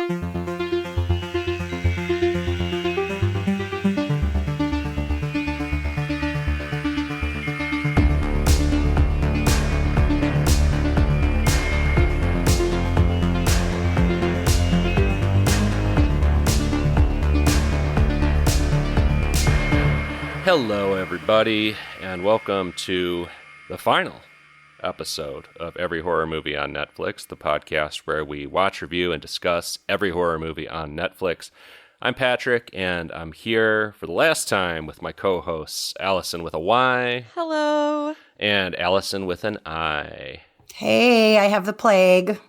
Hello, everybody, and welcome to the final episode of Every Horror Movie on Netflix, the podcast where we watch, review, and discuss every horror movie on Netflix. I'm Patrick, and I'm here for the last time with my co-hosts, Allison with a Y. Hello. And Allison with an I. Hey, I have the plague.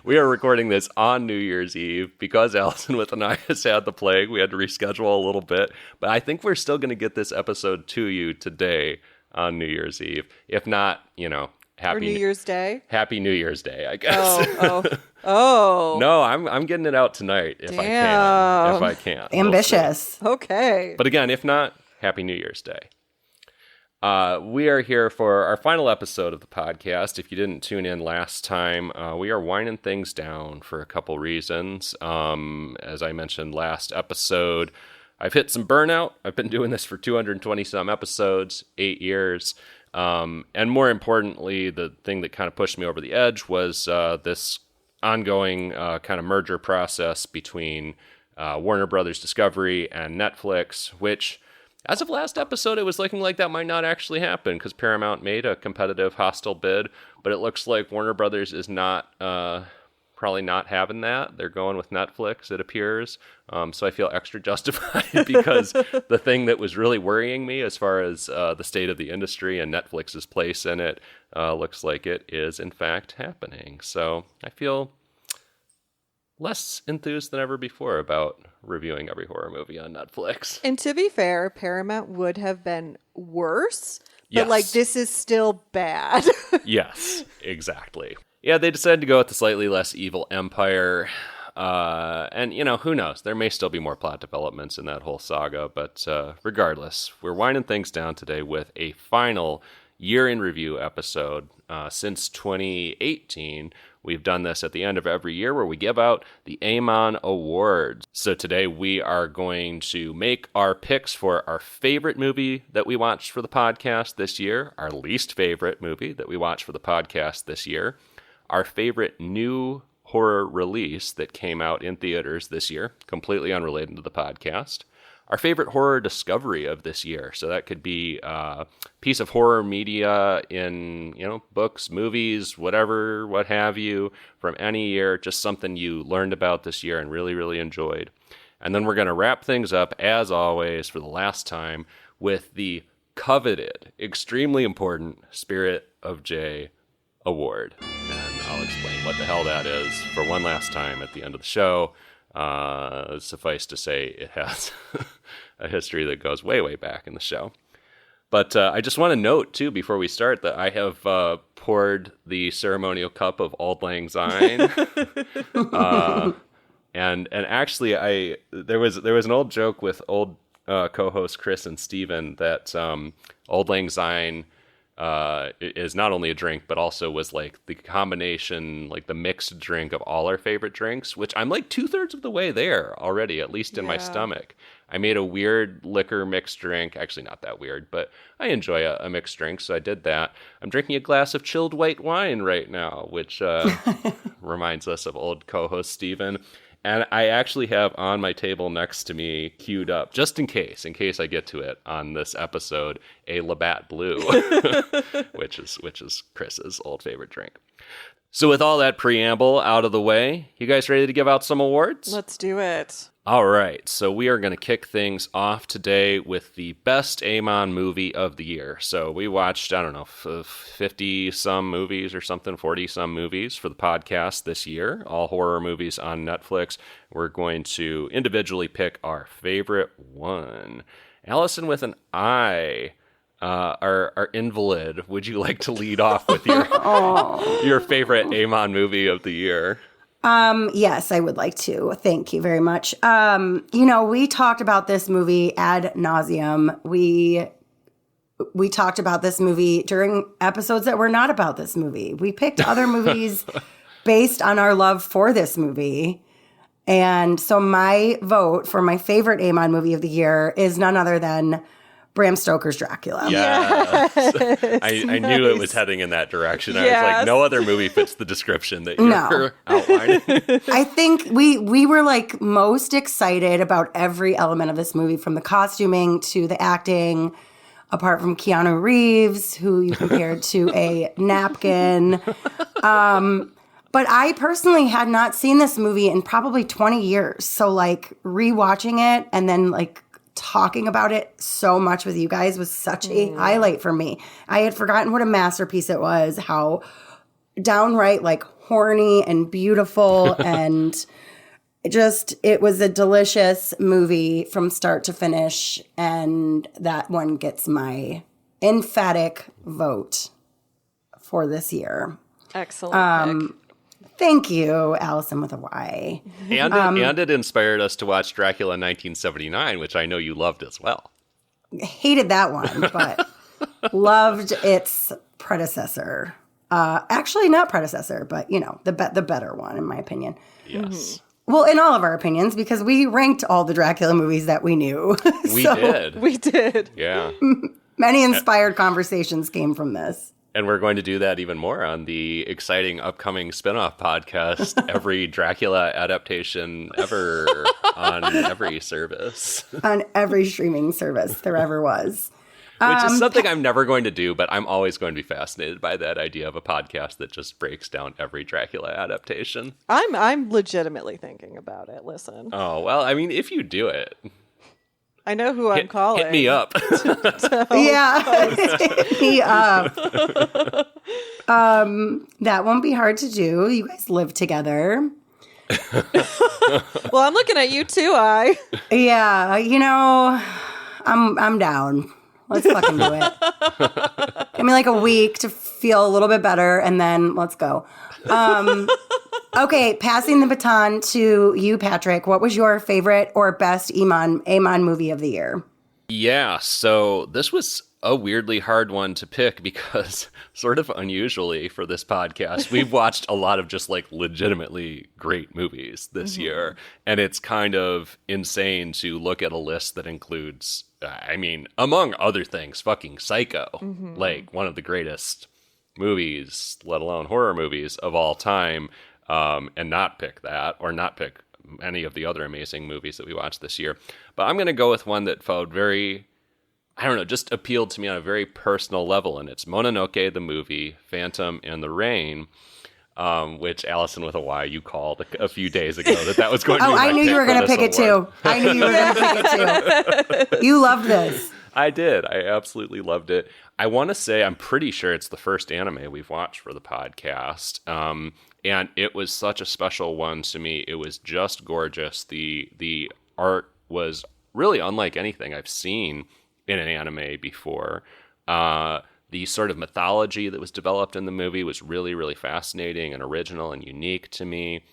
We are recording this on New Year's Eve because Allison with an I has had the plague. We had to reschedule a little bit, but I think we're still going to get this episode to you today on New Year's Eve. If not, happy New Year's Day. Happy New Year's Day, I guess. Oh. No, I'm getting it out tonight if I can. Ambitious. We'll okay. But again, if not, Happy New Year's Day. We are here for our final episode of the podcast. If you didn't tune in last time, we are winding things down for a couple reasons. As I mentioned last episode, I've hit some burnout. I've been doing this for 220 some episodes, 8 years. And more importantly, the thing that kind of pushed me over the edge was this ongoing kind of merger process between Warner Brothers Discovery and Netflix, which, as of last episode, it was looking like that might not actually happen because Paramount made a competitive, hostile bid, but it looks like Warner Brothers is probably not having that. They're going with Netflix, it appears. So I feel extra justified because the thing that was really worrying me as far as the state of the industry and Netflix's place in it looks like it is, in fact, happening. So I feel less enthused than ever before about reviewing every horror movie on Netflix. And to be fair, Paramount would have been worse, but Yes. this is still bad. Yes, exactly. Yeah, they decided to go with the slightly less evil empire. And, who knows? There may still be more plot developments in that whole saga. But regardless, we're winding things down today with a final year in review episode. Since 2018, we've done this at the end of every year where we give out the EHMON Awards. So today we are going to make our picks for our favorite movie that we watched for the podcast this year, our least favorite movie that we watched for the podcast this year, our favorite new horror release that came out in theaters this year, completely unrelated to the podcast, our favorite horror discovery of this year. So that could be a piece of horror media in, books, movies, whatever, what have you, from any year, just something you learned about this year and really, really enjoyed. And then we're going to wrap things up, as always, for the last time, with the coveted, extremely important Spirit of J Award. And I'll explain what the hell that is for one last time at the end of the show. Suffice to say, it has a history that goes way, way back in the show. But I just want to note, too, before we start, that I have poured the ceremonial cup of Auld Lang Syne. And actually, there was an old joke with old co-hosts Chris and Steven that Auld Lang Syne is not only a drink, but also was like the combination, like the mixed drink of all our favorite drinks, which I'm like 2/3 of the way there already, at least in my stomach. I made a weird liquor mixed drink. Actually, not that weird, but I enjoy a mixed drink, so I did that. I'm drinking a glass of chilled white wine right now, which reminds us of old co-host Steven. And I actually have on my table next to me, queued up, just in case I get to it on this episode, a Labatt Blue, which is Chris's old favorite drink. So with all that preamble out of the way, you guys ready to give out some awards? Let's do it. All right, so we are going to kick things off today with the best EHMON movie of the year. So we watched, 50-some movies or something, 40-some movies for the podcast this year, all horror movies on Netflix. We're going to individually pick our favorite one. Allison with an I, our invalid, would you like to lead off with your favorite EHMON movie of the year? Yes, I would like to. Thank you very much. We talked about this movie ad nauseum. We talked about this movie during episodes that were not about this movie. We picked other movies based on our love for this movie. And so my vote for my favorite EHMON movie of the year is none other than Bram Stoker's Dracula. Yes. I knew it was heading in that direction. I was like, no other movie fits the description that you're outlining. I think we were like most excited about every element of this movie, from the costuming to the acting, apart from Keanu Reeves, who you compared to a napkin. But I personally had not seen this movie in probably 20 years. So like rewatching it and then like talking about it so much with you guys was such a highlight for me. I had forgotten what a masterpiece it was, how downright like horny and beautiful and it was a delicious movie from start to finish. And that one gets my emphatic vote for this year. Excellent pick. Thank you, Allison with a Y. And it inspired us to watch Dracula 1979, which I know you loved as well. Hated that one, but loved its predecessor. Actually, not predecessor, but the better one, in my opinion. Yes. Well, in all of our opinions, because we ranked all the Dracula movies that we knew. We did. We did. Yeah. Many inspired conversations came from this. And we're going to do that even more on the exciting upcoming spinoff podcast, every Dracula adaptation ever on every service. On every streaming service there ever was. Which is something I'm never going to do, but I'm always going to be fascinated by that idea of a podcast that just breaks down every Dracula adaptation. I'm legitimately thinking about it. Listen. Oh, well, I mean, if you do it... I know who I'm calling. Hit me up. Yeah, hit me up. That won't be hard to do. You guys live together. Well, I'm looking at you too, Yeah, I'm down. Let's fucking do it. Give me like a week to feel a little bit better, and then let's go. Okay, passing the baton to you, Patrick. What was your favorite or best EHMON movie of the year? Yeah, so this was a weirdly hard one to pick because, sort of unusually for this podcast, we've watched a lot of just like legitimately great movies this year. And it's kind of insane to look at a list that includes, among other things, fucking Psycho, like one of the greatest movies, let alone horror movies of all time, and not pick that or not pick any of the other amazing movies that we watched this year. But I'm going to go with one that felt just appealed to me on a very personal level, and it's Mononoke, the movie, Phantom and the Rain, which Allison with a Y, you called a few days ago that was going to be my I knew you were going to pick it too. I knew you were going to pick it too. You loved this. I did. I absolutely loved it. I want to say I'm pretty sure it's the first anime we've watched for the podcast. And it was such a special one to me. It was just gorgeous. The art was really unlike anything I've seen in an anime before. The sort of mythology that was developed in the movie was really, really fascinating and original and unique to me.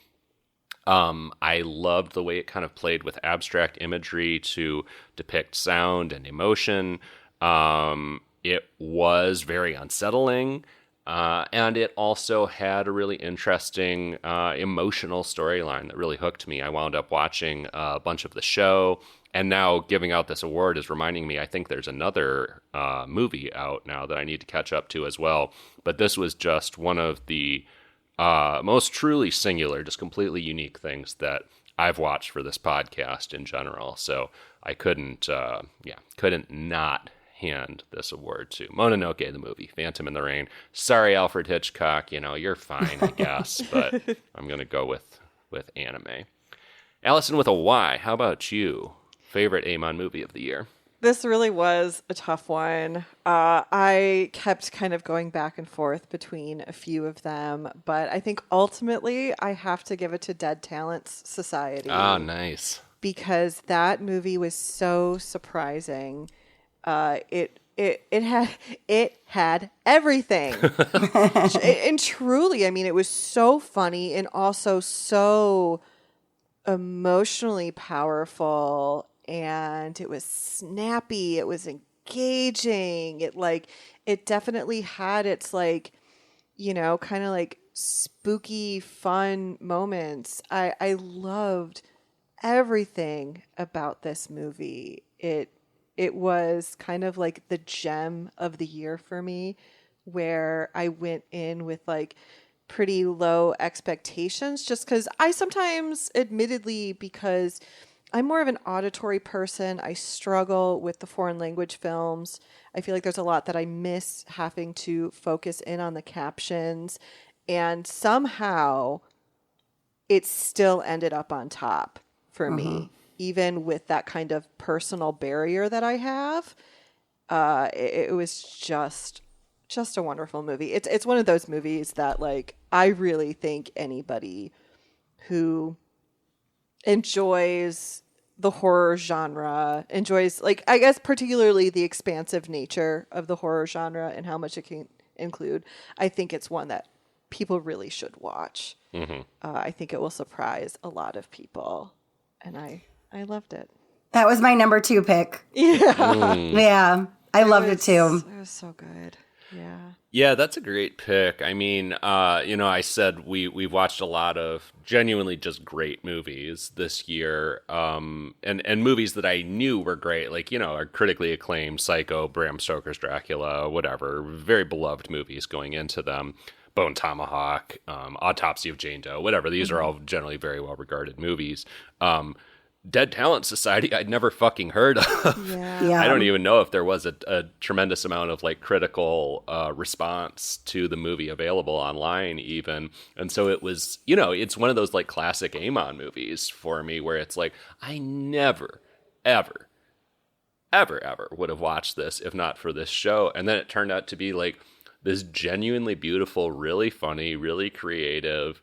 I loved the way it kind of played with abstract imagery to depict sound and emotion. It was very unsettling. And it also had a really interesting emotional storyline that really hooked me. I wound up watching a bunch of the show, and now giving out this award is reminding me I think there's another movie out now that I need to catch up to as well. But this was just one of the most truly singular, just completely unique things that I've watched for this podcast in general. So I couldn't not hand this award to Mononoke, the movie, Phantom in the Rain. Sorry, Alfred Hitchcock, you're fine, I guess, but I'm going to go with anime. Allison with a Y, how about you? Favorite EHMON movie of the year? This really was a tough one. I kept kind of going back and forth between a few of them, but I think ultimately I have to give it to Dead Talents Society. Oh, nice. Because that movie was so surprising. It had everything. And truly, it was so funny and also so emotionally powerful, and it was snappy, it was engaging. It definitely had its kind of spooky, fun moments. I loved everything about this movie. It was kind of like the gem of the year for me, where I went in with like pretty low expectations, just because I sometimes, admittedly, because I'm more of an auditory person, I struggle with the foreign language films. I feel like there's a lot that I miss having to focus in on the captions, and somehow it still ended up on top for me, even with that kind of personal barrier that I have. It was just a wonderful movie. It's one of those movies that, like, I really think anybody who enjoys the horror genre, enjoys, like, I guess particularly the expansive nature of the horror genre and how much it can include, I think it's one that people really should watch. I think it will surprise a lot of people, and I loved it. That was my number 2 pick. Yeah. Yeah, I loved it too. It was so good. Yeah. Yeah, that's a great pick. I mean, I said we've watched a lot of genuinely just great movies this year, and movies that I knew were great, like, are critically acclaimed, Psycho, Bram Stoker's Dracula, whatever, very beloved movies going into them. Bone Tomahawk, Autopsy of Jane Doe, whatever. These are all generally very well-regarded movies. Dead Talent Society, I'd never fucking heard of. Yeah. I don't even know if there was a tremendous amount of like critical response to the movie available online even. And so it was, it's one of those like classic EHMON movies for me where it's like, I never, ever would have watched this if not for this show. And then it turned out to be like this genuinely beautiful, really funny, really creative,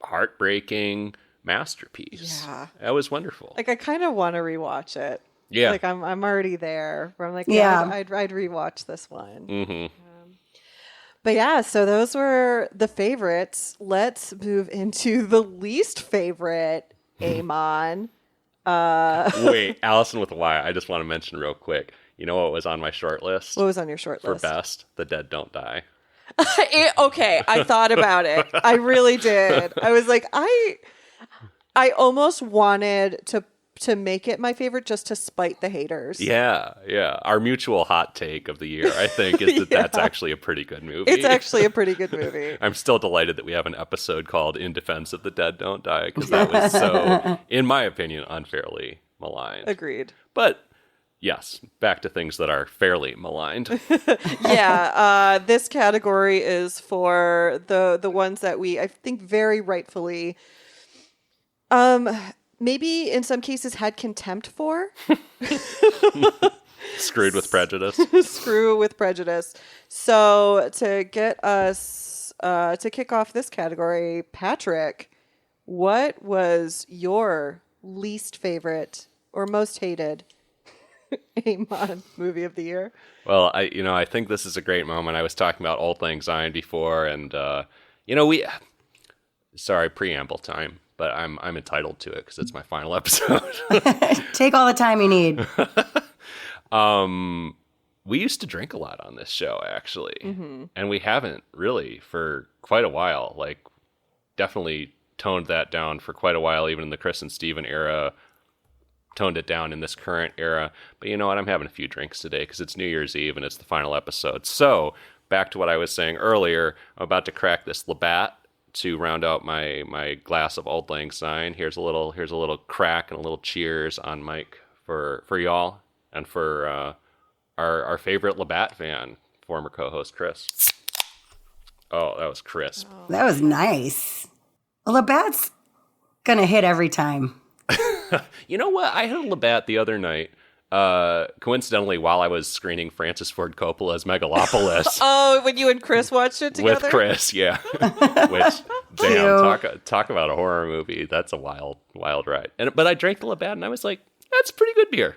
heartbreaking masterpiece. Yeah. That was wonderful. Like, I kind of want to rewatch it. Yeah. Like, I'm already there where I'm like, Yeah. I'd rewatch this one. Mm-hmm. But yeah, so those were the favorites. Let's move into the least favorite EHMON. Wait, Allison with a Y, I just want to mention real quick. You know what was on my short list? What was on your short for list? best? The Dead Don't Die. Okay, I thought about it. I really did. I was like, I almost wanted to make it my favorite just to spite the haters. Yeah. Our mutual hot take of the year, I think, is that that's actually a pretty good movie. It's actually a pretty good movie. I'm still delighted that we have an episode called In Defense of the Dead Don't Die, because that was so, in my opinion, unfairly maligned. Agreed. But yes, back to things that are fairly maligned. Yeah, this category is for the ones that we, I think, very rightfully, maybe in some cases had contempt for. Screwed with prejudice. Screw with prejudice. So to get us to kick off this category, Patrick, what was your least favorite or most hated EHMON movie of the year? Well, I think this is a great moment. I was talking about Auld Lang Syne before, and sorry, preamble time, but I'm entitled to it because it's my final episode. Take all the time you need. We used to drink a lot on this show, actually, and we haven't really for quite a while. Like, definitely toned that down for quite a while, even in the Chris and Steven era. Toned it down in this current era. But you know what? I'm having a few drinks today because it's New Year's Eve and it's the final episode. So, back to what I was saying earlier, I'm about to crack this Labatt to round out my glass of Auld Lang Syne. Here's a little crack and a little cheers on mic for y'all and for our favorite Labatt fan, former co-host Chris. Oh, that was crisp. That was nice. Labatt's gonna hit every time. You know what? I had a Labatt the other night, coincidentally, while I was screening Francis Ford Coppola's Megalopolis. Oh, when you and Chris watched it together? With Chris, yeah. Which, damn, talk about a horror movie. That's a wild ride. But I drank the Labatt and I was like, that's pretty good beer.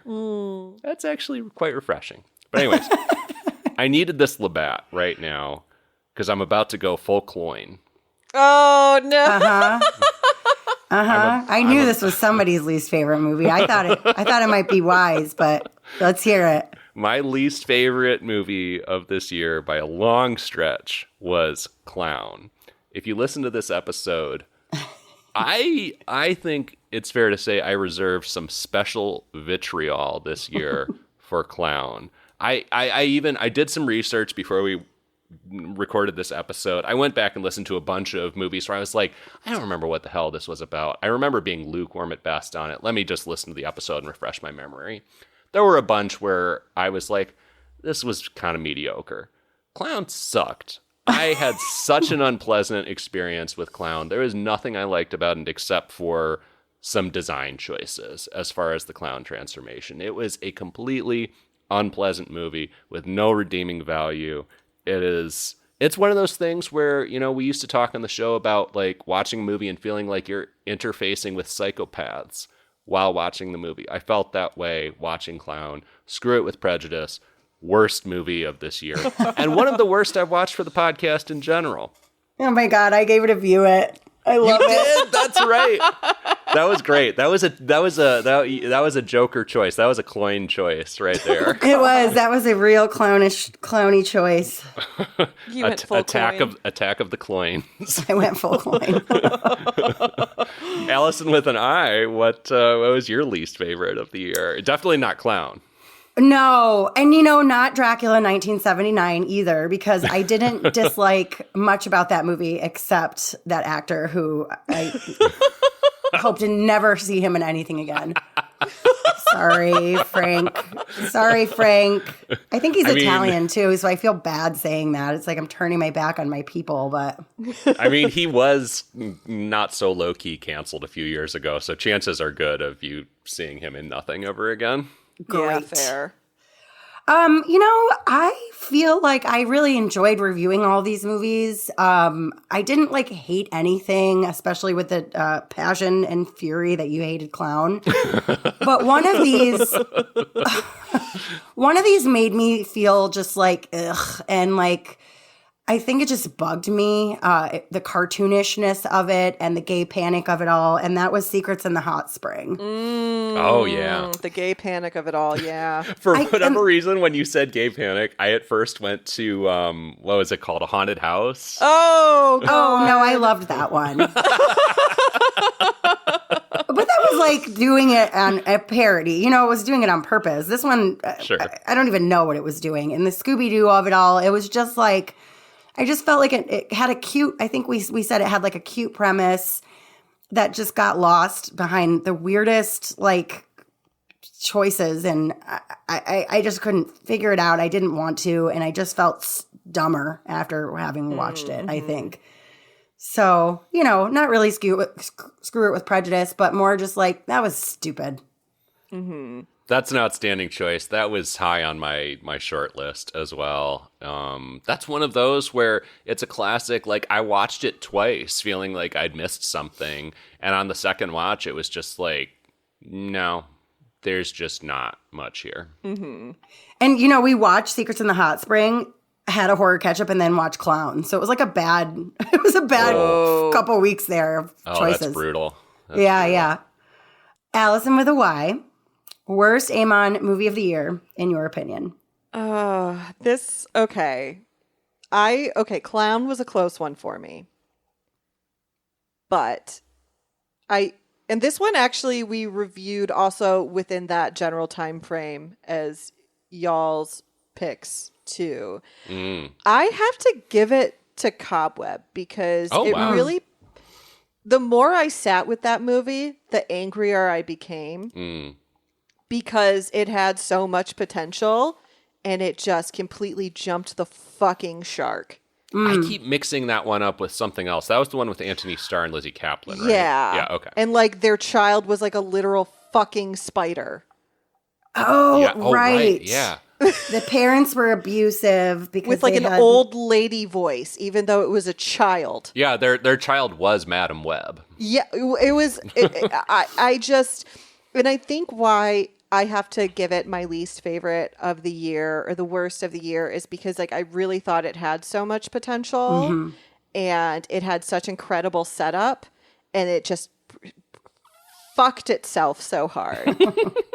That's actually quite refreshing. But anyways, I needed this Labatt right now because I'm about to go full cloyne. Oh, no. I knew this was somebody's least favorite movie. I thought it might be Wise, but let's hear it. My least favorite movie of this year by a long stretch was Clown. if you listen to this episode, I think it's fair to say I reserved some special vitriol this year for Clown. I did some research before we recorded this episode. I went back and listened to a bunch of movies where I was like, I don't remember what the hell this was about. I remember being lukewarm at best on it. Let me just listen to the episode and refresh my memory. There were a bunch where I was like, this was kind of mediocre. Clown sucked. I had such an unpleasant experience with Clown. There was nothing I liked about it except for some design choices as far as the Clown transformation. It was a completely unpleasant movie with no redeeming value. It's one of those things where, you know, we used to talk on the show about like watching a movie and feeling like you're interfacing with psychopaths while watching the movie. I felt that way watching Clown. Screw It with Prejudice. Worst movie of this year. And one of the worst I've watched for the podcast in general. Oh my God, I gave it a view it. I love You it. did? That's right. That was great. That was a Joker choice. That was a Cloyne choice right there. It was. That was a real clowny choice. You went full Attack Cloyne. of the Cloynes. I went full Cloyne. Allison with an I. What was your least favorite of the year? Definitely not Clown. No, and not Dracula 1979 either, because I didn't dislike much about that movie except that actor who I hope to never see him in anything again. Sorry, Frank. I think he's Italian too, so I feel bad saying that. It's like I'm turning my back on my people, but I mean, he was not so low-key canceled a few years ago, so chances are good of you seeing him in nothing ever again. Yeah, great. fair. I feel like I really enjoyed reviewing all these movies. I didn't hate anything, especially with the passion and fury that you hated Clown. But one of these made me feel just like ugh, and I think it just bugged me, the cartoonishness of it and the gay panic of it all. And that was Secrets in the Hot Spring. Oh, yeah. The gay panic of it all, yeah. For whatever reason, when you said gay panic, I at first went to, what was it called? A haunted house? Oh, God. No, I loved that one. But that was doing it on a parody. It was doing it on purpose. This one, Sure. I don't even know what it was doing. And the Scooby-Doo of it all, it was just I just felt like it had a cute, I think we said it had a cute premise that just got lost behind the weirdest choices. And I just couldn't figure it out. I didn't want to. And I just felt dumber after having watched it, I think. So, not really screw it with Prejudice, but more just that was stupid. Mm-hmm. That's an outstanding choice. That was high on my short list as well. That's one of those where it's a classic. I watched it twice feeling like I'd missed something. And on the second watch, it was just no, there's just not much here. Mm-hmm. And, we watched Secrets in the Hot Spring, had a horror catch up, and then watched Clown. So it was a bad couple weeks there of choices. That's brutal. Yeah. Allison with a Y. Worst EHMON movie of the year, in your opinion? Okay. Clown was a close one for me. But and this one actually we reviewed also within that general time frame as y'all's picks too. I have to give it to Cobweb because really, the more I sat with that movie, the angrier I became. Because it had so much potential and it just completely jumped the fucking shark. I keep mixing that one up with something else. That was the one with Anthony Starr and Lizzie Kaplan, right? Yeah. Yeah, okay. And their child was a literal fucking spider. Oh, yeah. right. Yeah. The parents were abusive because With an old lady voice, even though it was a child. Yeah, their child was Madam Web. Yeah, it was. And I think why I have to give it my least favorite of the year or the worst of the year is because I really thought it had so much potential and it had such incredible setup and it just fucked itself so hard.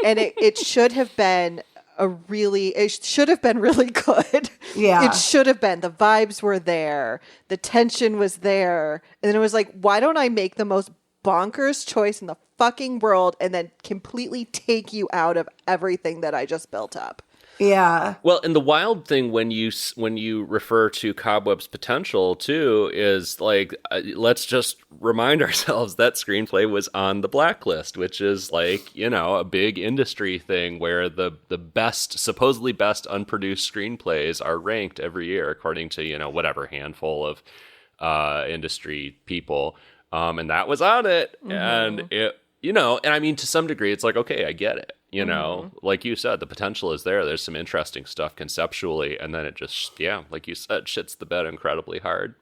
And it should have been really good. Yeah. It should have been. The vibes were there. The tension was there. And then it was like, why don't I make the most bonkers choice in the fucking world and then completely take you out of everything that I just built up? Yeah. Well, and the wild thing when you refer to Cobweb's potential too is like, let's just remind ourselves that screenplay was on the blacklist, which is like, you know, a big industry thing where the best, supposedly best unproduced screenplays are ranked every year according to, you know, whatever handful of industry people, and that was on it, and it, you know, and I mean to some degree, it's like, okay, I get it. You know, like you said, the potential is there. There's some interesting stuff conceptually. And then it just, yeah, like you said, shits the bed incredibly hard.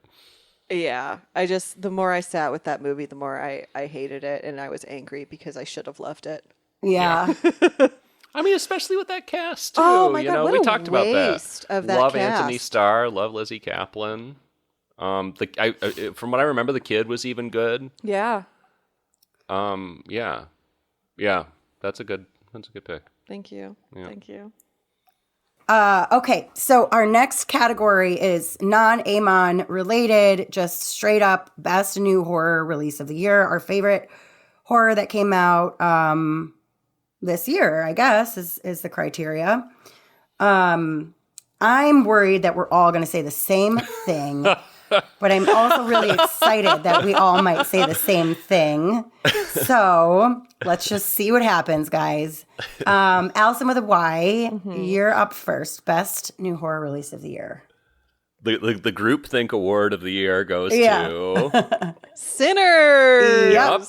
Yeah. The more I sat with that movie, the more I hated it. And I was angry because I should have loved it. Yeah. I mean, especially with that cast, too. Oh, my you God, know, what we a talked about waste that. of that Love cast. Anthony Starr, love Lizzie Kaplan. From what I remember, the kid was even good. Yeah. Yeah. That's a good pick. Thank you. Yeah. Thank you. Okay, so our next category is non-EHMON related, just straight up best new horror release of the year. Our favorite horror that came out this year, I guess, is the criteria. I'm worried that we're all going to say the same thing, but I'm also really excited that we all might say the same thing. So let's just see what happens, guys. Allison with a Y, you're up first. Best new horror release of the year. The Groupthink Award of the year goes to Sinners. Yep.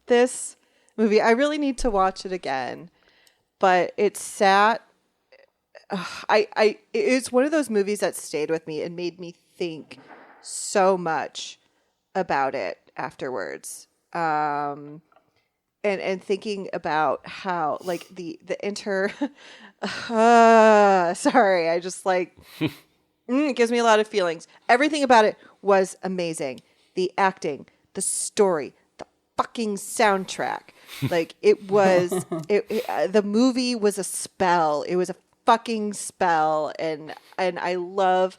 This movie, I really need to watch it again, but it sat. It's one of those movies that stayed with me and made me think so much about it afterwards. And thinking about how like the sorry, I just like it gives me a lot of feelings. Everything about it was amazing. The acting, the story, the fucking soundtrack. Like it was the movie was a spell. It was a fucking spell, and I love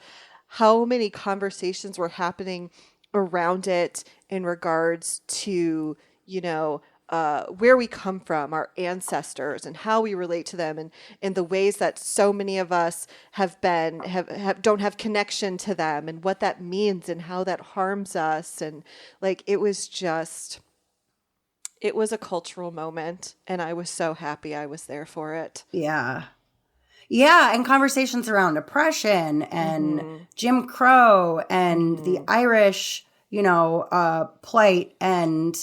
how many conversations were happening around it in regards to, you know, where we come from, our ancestors, and how we relate to them, and the ways that so many of us don't have connection to them, and what that means and how that harms us. And like it was a cultural moment, and I was so happy I was there for it. Yeah. Yeah, and conversations around oppression and Jim Crow and the Irish, you know, plight. And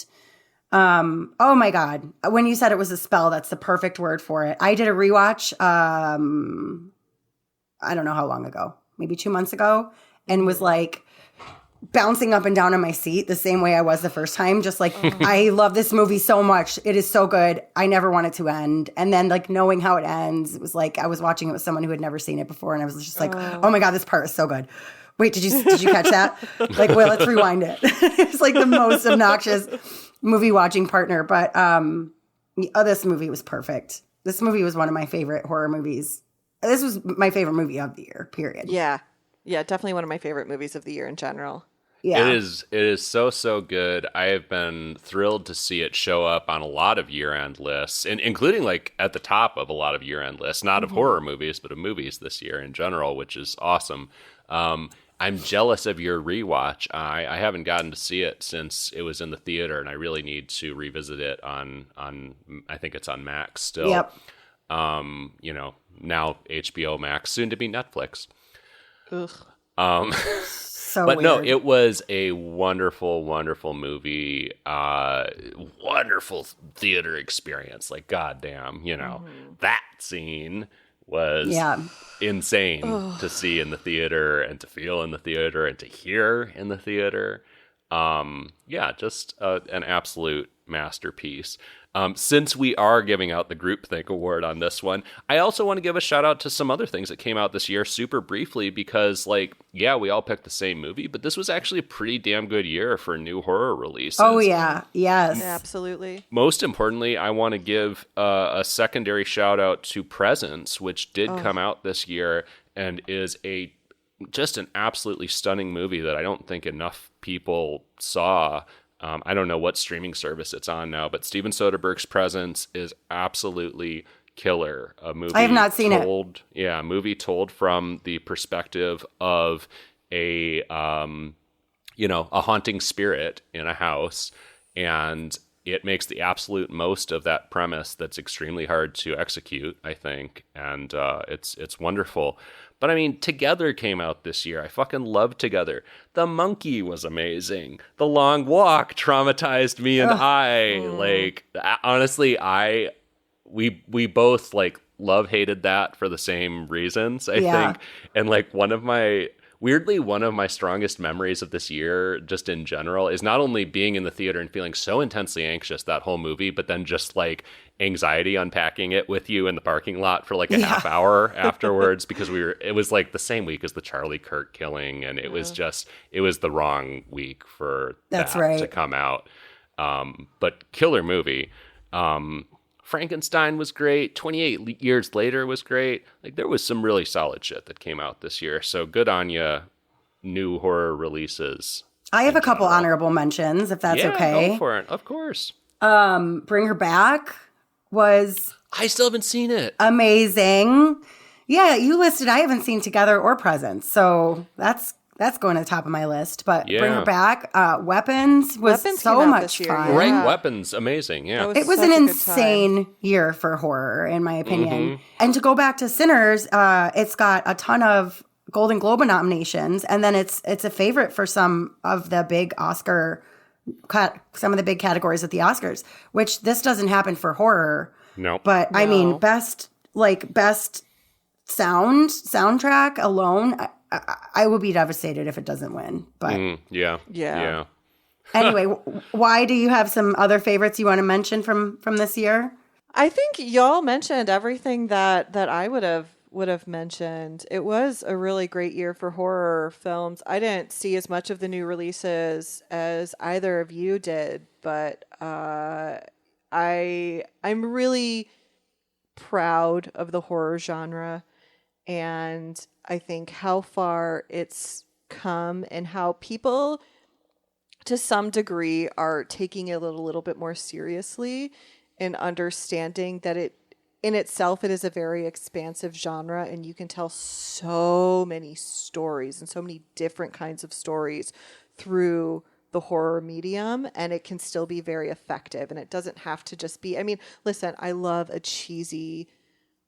oh my God, when you said it was a spell, that's the perfect word for it. I did a rewatch, I don't know how long ago, maybe 2 months ago, and was like bouncing up and down on my seat the same way I was the first time. Just like, I love this movie so much. It is so good. I never want it to end. And then like knowing how it ends, it was like, I was watching it with someone who had never seen it before. And I was just like, oh my God, this part is so good. Wait, did you catch that? Like, wait, let's rewind it. It's like the most obnoxious movie watching partner. But this movie was perfect. This movie was one of my favorite horror movies. This was my favorite movie of the year, period. Yeah. Yeah, definitely one of my favorite movies of the year in general. Yeah. It is so good. I have been thrilled to see it show up on a lot of year-end lists, including like at the top of a lot of year-end lists, not of horror movies, but of movies this year in general, which is awesome. I'm jealous of your rewatch. I haven't gotten to see it since it was in the theater, and I really need to revisit it on I think it's on Max still. Yep. You know, now HBO Max, soon to be Netflix. Ugh. So but weird. no, it was a wonderful, wonderful movie. Wonderful theater experience. Like, goddamn, you know, that scene was insane to see in the theater and to feel in the theater and to hear in the theater. Yeah, just an absolute masterpiece. Since we are giving out the Groupthink Award on this one, I also want to give a shout out to some other things that came out this year super briefly because, like, yeah, we all picked the same movie, but this was actually a pretty damn good year for new horror releases. Oh, yeah. Yes. Absolutely. Most importantly, I want to give a secondary shout out to Presence, which did come out this year and is just an absolutely stunning movie that I don't think enough people saw. I don't know what streaming service it's on now, but Steven Soderbergh's Presence is absolutely killer. A movie I have not seen it. Yeah, a movie told from the perspective of a haunting spirit in a house, and it makes the absolute most of that premise that's extremely hard to execute, I think, and it's wonderful. But I mean, Together came out this year. I fucking love Together. The Monkey was amazing. The Long Walk traumatized me and like, honestly, we both like love hated that for the same reasons, I think. And like one of my strongest memories of this year, just in general, is not only being in the theater and feeling so intensely anxious that whole movie, but then just like anxiety unpacking it with you in the parking lot for like a half hour afterwards, because it was like the same week as the Charlie Kirk killing, and it was the wrong week for that to come out. But killer movie. Frankenstein was great. 28 Years Later was great. Like, there was some really solid shit that came out this year. So good on you, new horror releases. I have a couple honorable mentions, if that's okay. Go for it. Of course. Bring Her Back was... I still haven't seen it. Amazing. Yeah, you listed I haven't seen Together or Presence. So that's going to the top of my list. But Bring Her Back, Weapons was so much fun. Right, Weapons, amazing, yeah. It was an insane year for horror, in my opinion. And to go back to Sinners, it's got a ton of Golden Globe nominations, and then it's a favorite for some of the big big categories at the Oscars, which this doesn't happen for horror. No. But I mean, best soundtrack alone, I would be devastated if it doesn't win. But yeah. Anyway, why do you have some other favorites you want to mention from this year? I think y'all mentioned everything that I would have mentioned. It was a really great year for horror films. I didn't see as much of the new releases as either of you did, but I'm really proud of the horror genre, and I think how far it's come and how people to some degree are taking it a little bit more seriously and understanding that it in itself, it is a very expansive genre, and you can tell so many stories and so many different kinds of stories through the horror medium, and it can still be very effective. And it doesn't have to just be, I mean, listen, I love a cheesy,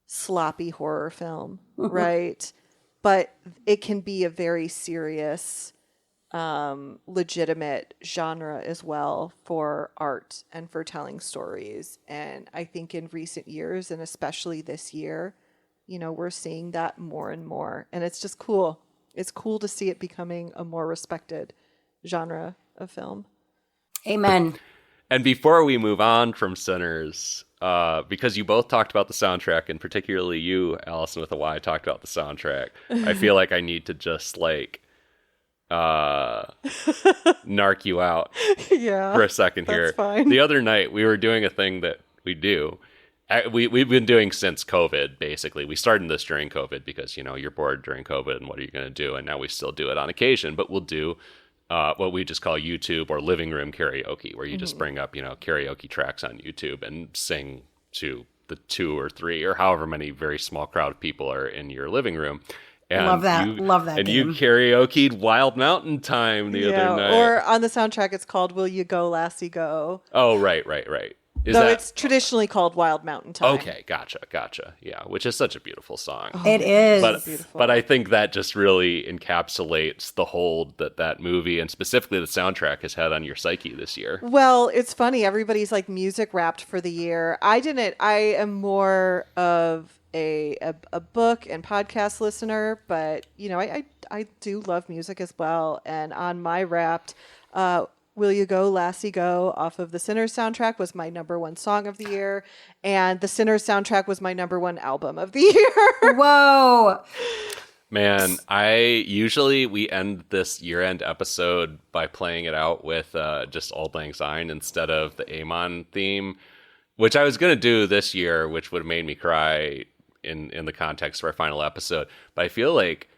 sloppy horror film, right? But it can be a very serious, legitimate genre as well for art and for telling stories. And I think in recent years, and especially this year, we're seeing that more and more. And it's just cool. It's cool to see it becoming a more respected genre of film. Amen. And before we move on from Sinners, because you both talked about the soundtrack, and particularly you, Allison with a Y, talked about the soundtrack, I feel like I need to just narc you out for a second here. That's fine. The other night we were doing a thing that we do. We've been doing since COVID, basically. We started this during COVID because, you're bored during COVID and what are you going to do? And now we still do it on occasion, but we'll do what we just call YouTube or living room karaoke, where you just bring up, karaoke tracks on YouTube and sing to the 2 or 3 or however many very small crowd of people are in your living room. And love that. And game. you karaoke'd Wild Mountain Time the other night. Or on the soundtrack, it's called "Will You Go, Lassie Go." Oh, right. It's traditionally called Wild Mountain Time. Okay, gotcha. Yeah, which is such a beautiful song. It is. But I think that just really encapsulates the hold that movie and specifically the soundtrack has had on your psyche this year. Well, it's funny. Everybody's like music wrapped for the year. I didn't. I am more of a book and podcast listener, but I do love music as well. And on my Wrapped, Will You Go, Lassie Go off of the Sinners soundtrack was my number one song of the year. And the Sinners soundtrack was my number one album of the year. Whoa. Man, we end this year-end episode by playing it out with just Auld Lang Syne instead of the EHMON theme, which I was going to do this year, which would have made me cry in the context of our final episode. But I feel like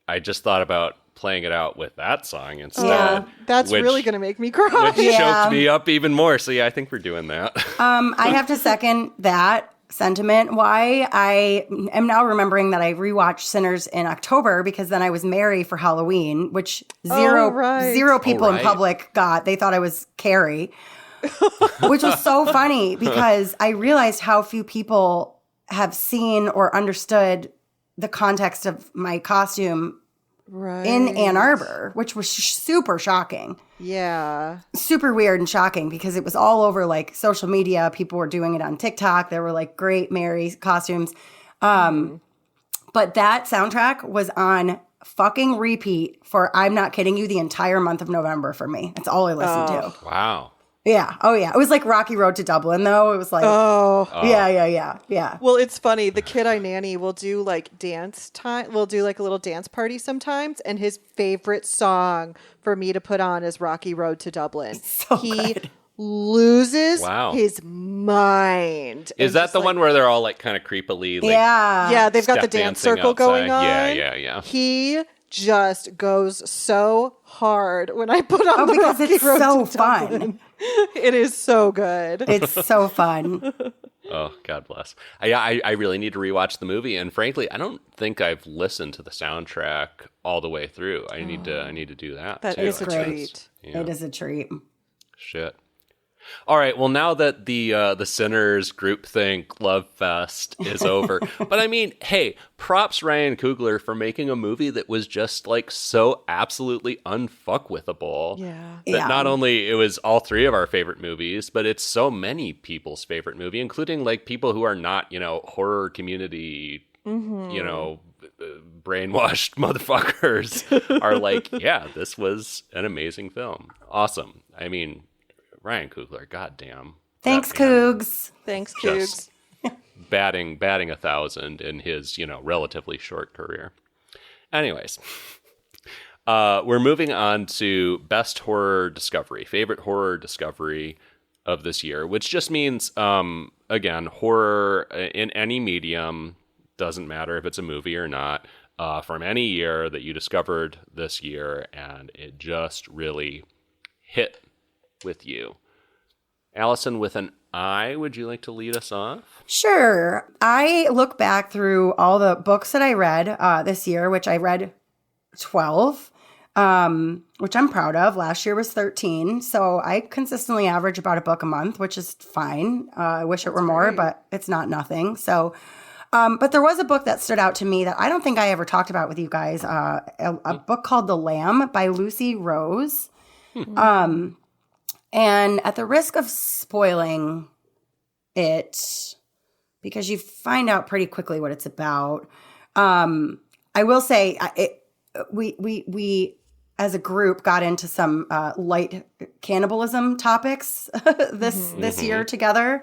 I just thought about playing it out with that song instead. Yeah, that's really going to make me cry. Which choked me up even more. So yeah, I think we're doing that. I have to second that sentiment. Why I am now remembering that I rewatched Sinners in October because then I was Mary for Halloween, which zero people in public got. They thought I was Carrie, which was so funny because I realized how few people have seen or understood the context of my costume in Ann Arbor, which was super shocking. Yeah. Super weird and shocking because it was all over like social media. People were doing it on TikTok. There were like great Mary costumes. But that soundtrack was on fucking repeat for, I'm not kidding you, the entire month of November for me. That's all I listened to. Wow. Yeah. Oh, yeah. It was like Rocky Road to Dublin, though. It was like, yeah. Well, it's funny. The kid I nanny will do like dance time. We'll do like a little dance party sometimes. And his favorite song for me to put on is Rocky Road to Dublin. So good. Loses his mind. Is that the one where they're all like kind of creepily? Like, yeah. They've got the dance circle outside. going on. Yeah. He just goes so hard when I put on the because Rocky it's Road so to Dublin. fun. It is so good. It's so fun. Oh, God bless. I really need to rewatch the movie, and frankly, I don't think I've listened to the soundtrack all the way through. I need to do that. That too. is a treat. Yeah. It is a treat. Shit. All right. Well, now that the Sinners groupthink love fest is over, but I mean, hey, props Ryan Coogler for making a movie that was just like so absolutely unfuckwithable. Yeah. That not only it was all three of our favorite movies, but it's so many people's favorite movie, including like people who are not, horror community, brainwashed motherfuckers are like, yeah, this was an amazing film. Awesome. I mean, Ryan Coogler, goddamn. Thanks, Cougs. Thanks, Cougs. Batting 1,000 in his, relatively short career. Anyways, we're moving on to best horror discovery, favorite horror discovery of this year, which just means, again, horror in any medium, doesn't matter if it's a movie or not, from any year that you discovered this year, and it just really hit with you. Allison, with an I, would you like to lead us off? Sure. I look back through all the books that I read this year, which I read 12, which I'm proud of. Last year was 13. So I consistently average about a book a month, which is fine. I wish it were more, but it's not nothing. So, but there was a book that stood out to me that I don't think I ever talked about with you guys. A book called The Lamb by Lucy Rose. And at the risk of spoiling it, because you find out pretty quickly what it's about, I will say we as a group got into some light cannibalism topics this year together.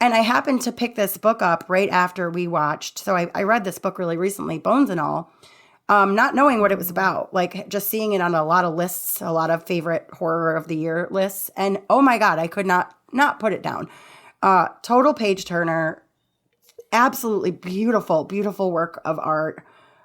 And I happened to pick this book up right after we watched. So I read this book really recently, Bones and All. Not knowing what it was about, like just seeing it on a lot of lists, a lot of favorite horror of the year lists. And oh my God, I could not put it down. Total page turner, absolutely beautiful, beautiful work of art.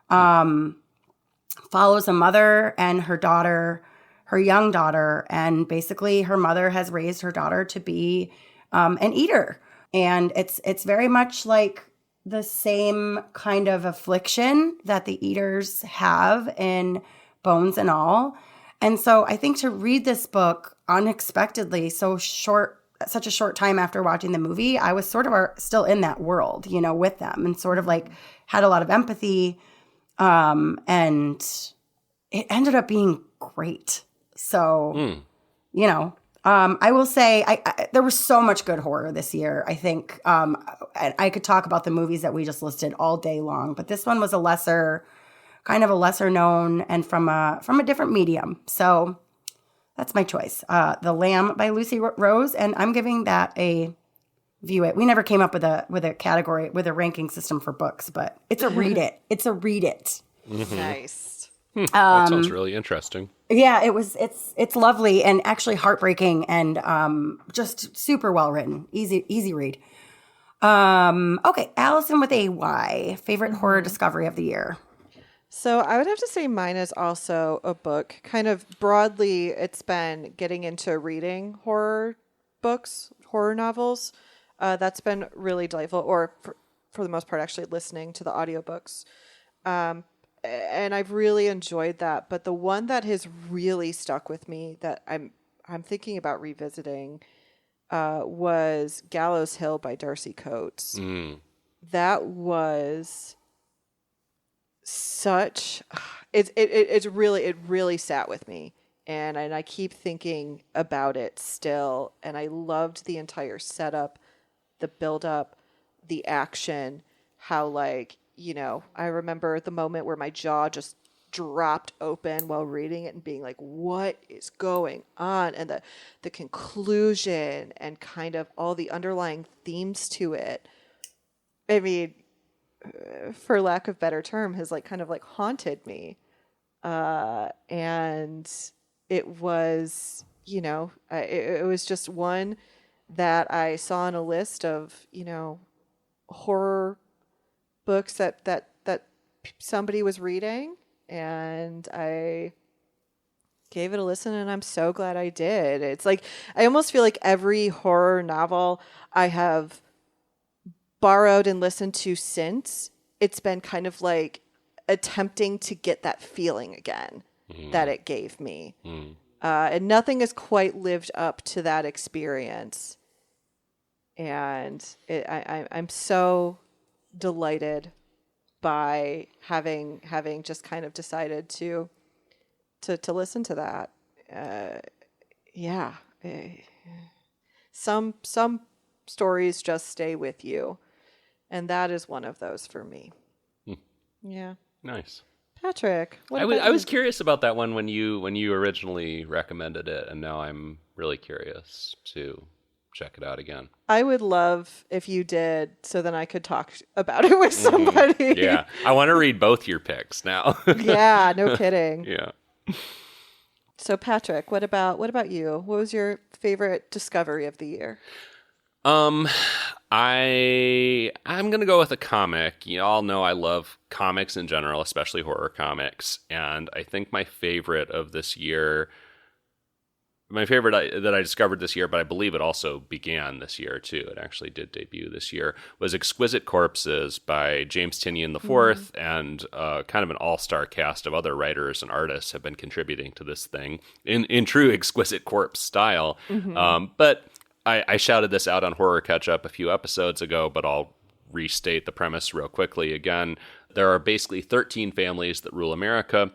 Follows a mother and her daughter, her young daughter. And basically her mother has raised her daughter to be an eater. And it's very much like the same kind of affliction that the eaters have in Bones and All. And so I think to read this book unexpectedly, such a short time after watching the movie, I was sort of still in that world, with them and sort of like had a lot of empathy. And it ended up being great. So, I will say there was so much good horror this year. I think I could talk about the movies that we just listed all day long, but this one was a lesser known and from a different medium. So That's my choice. The Lamb by Lucy Rose, and I'm giving that a view it. We never came up with a category, with a ranking system for books, but it's a read it. It's a read it. Mm-hmm. Nice. That sounds really interesting. Yeah, it's lovely and actually heartbreaking and just super well written. Easy read. Okay, Allison with a Y. Favorite horror discovery of the year. So I would have to say mine is also a book. Kind of broadly, it's been getting into reading horror books, horror novels. That's been really delightful, or for the most part, actually listening to the audiobooks. And I've really enjoyed that. But the one that has really stuck with me that I'm thinking about revisiting was Gallows Hill by Darcy Coates. That was such it really sat with me, and I keep thinking about it still. And I loved the entire setup, the build up, the action, how I remember the moment where my jaw just dropped open while reading it and being like, what is going on? And the conclusion and kind of all the underlying themes to it. I mean, for lack of better term, has kind of haunted me. And it was, it was just one that I saw on a list of, horror books that somebody was reading, and I gave it a listen, and I'm so glad I did. It's like, I almost feel like every horror novel I have borrowed and listened to since, it's been kind of like attempting to get that feeling again that it gave me. And nothing has quite lived up to that experience. And I'm so delighted by having just kind of decided to listen to that. Some stories just stay with you, and that is one of those for me. Yeah. Nice. Patrick, I was curious about that one when you originally recommended it, and now I'm really curious to check it out again. I would love if you did, so then I could talk about it with somebody. Yeah. I want to read both your picks now. Yeah, no kidding. Yeah. So Patrick, what about you? What was your favorite discovery of the year? I'm gonna go with a comic. You all know I love comics in general, especially horror comics, and I think my favorite that I discovered this year, but I believe it also began this year too. It actually did debut this year. Was Exquisite Corpses by James Tynion IV, and kind of an all-star cast of other writers and artists have been contributing to this thing in true Exquisite Corpse style. But I shouted this out on Horror Catch Up a few episodes ago, but I'll restate the premise real quickly again. There are basically 13 families that rule America,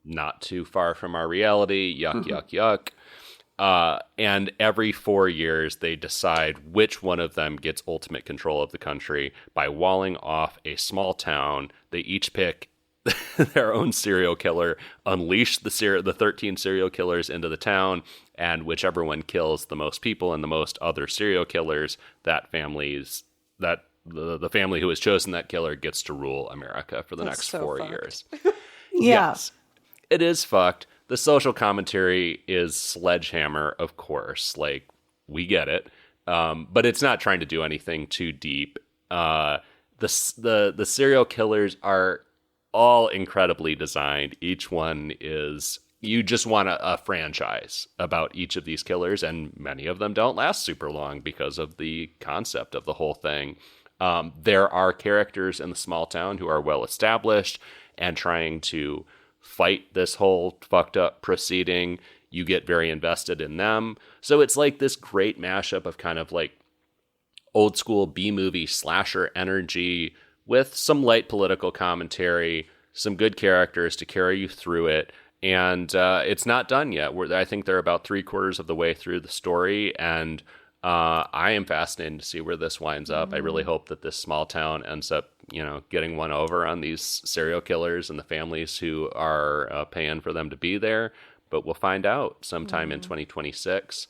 not too far from our reality. Yuck, yuck, yuck. And every 4 years, they decide which one of them gets ultimate control of the country by walling off a small town. They each pick their own serial killer, unleash the 13 serial killers into the town, and whichever one kills the most people and the most other serial killers, the family who has chosen that killer gets to rule America for the next 4 years. Yeah. Yes, it is fucked. The social commentary is sledgehammer, of course. Like, we get it, but it's not trying to do anything too deep. The serial killers are all incredibly designed. Each one is, you just want a franchise about each of these killers, and many of them don't last super long because of the concept of the whole thing. There are characters in the small town who are well established and trying to fight this whole fucked up proceeding. You get very invested in them. So it's like this great mashup of kind of like old school B-movie slasher energy with some light political commentary, some good characters to carry you through it. And it's not done yet. I think they're about 3/4 of the way through the story, and I am fascinated to see where this winds up. I really hope that this small town ends up, getting one over on these serial killers and the families who are paying for them to be there. but we'll find out sometime in 2026.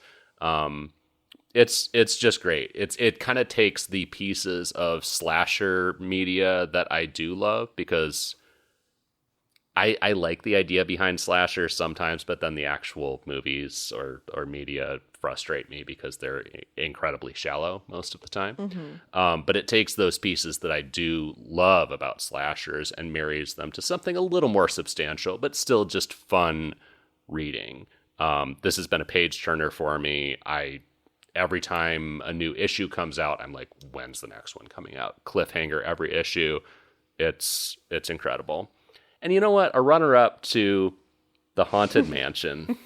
It's just great. It kind of takes the pieces of slasher media that I do love, because I like the idea behind slashers sometimes, but then the actual movies or media frustrate me because they're incredibly shallow most of the time. But it takes those pieces that I do love about slashers and marries them to something a little more substantial, but still just fun reading. This has been a page turner for me. Every time a new issue comes out, I'm like, when's the next one coming out? Cliffhanger every issue. It's incredible. And you know what? A runner-up to The Haunted Mansion.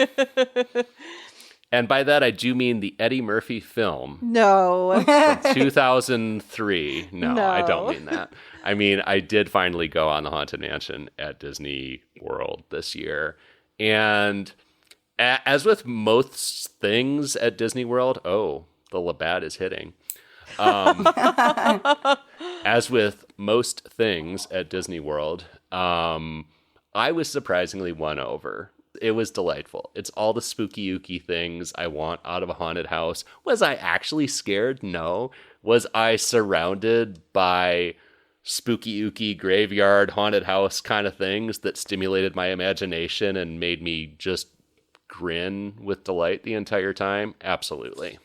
And by that, I do mean the Eddie Murphy film. No. From 2003. No, I don't mean that. I mean, I did finally go on The Haunted Mansion at Disney World this year. And as with most things at Disney World, the Labatt is hitting. As with most things at Disney World, I was surprisingly won over. It was delightful. It's all the spooky-ooky things I want out of a haunted house. Was I actually scared? No. Was I surrounded by spooky-ooky graveyard haunted house kind of things that stimulated my imagination and made me just grin with delight the entire time? Absolutely.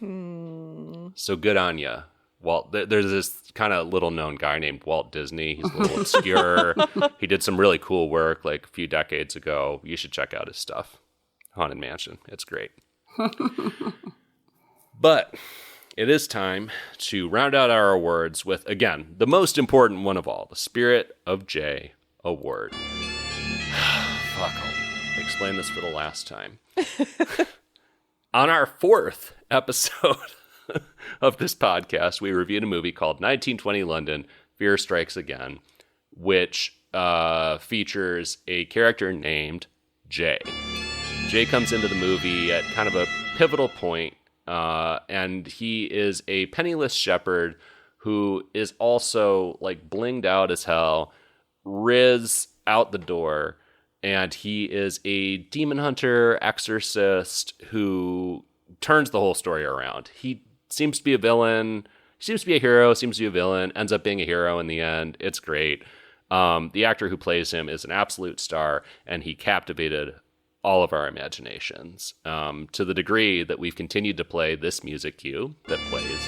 So good on ya, Walt. There's this kind of little known guy named Walt Disney. He's a little obscure. He did some really cool work like a few decades ago. You should check out his stuff. Haunted Mansion. It's great. But it is time to round out our awards with, again, the most important one of all, the Spirit of J Award. Fuck, I'll explain this for the last time. On our 4th episode of this podcast, we reviewed a movie called 1920 London, Fear Strikes Again, which features a character named Jay. Jay comes into the movie at kind of a pivotal point, and he is a penniless shepherd who is also like blinged out as hell, riz out the door, and he is a demon hunter, exorcist who turns the whole story around. He seems to be a villain, seems to be a hero, seems to be a villain, ends up being a hero in the end. It's great. The actor who plays him is an absolute star, and he captivated all of our imaginations to the degree that we've continued to play this music cue that plays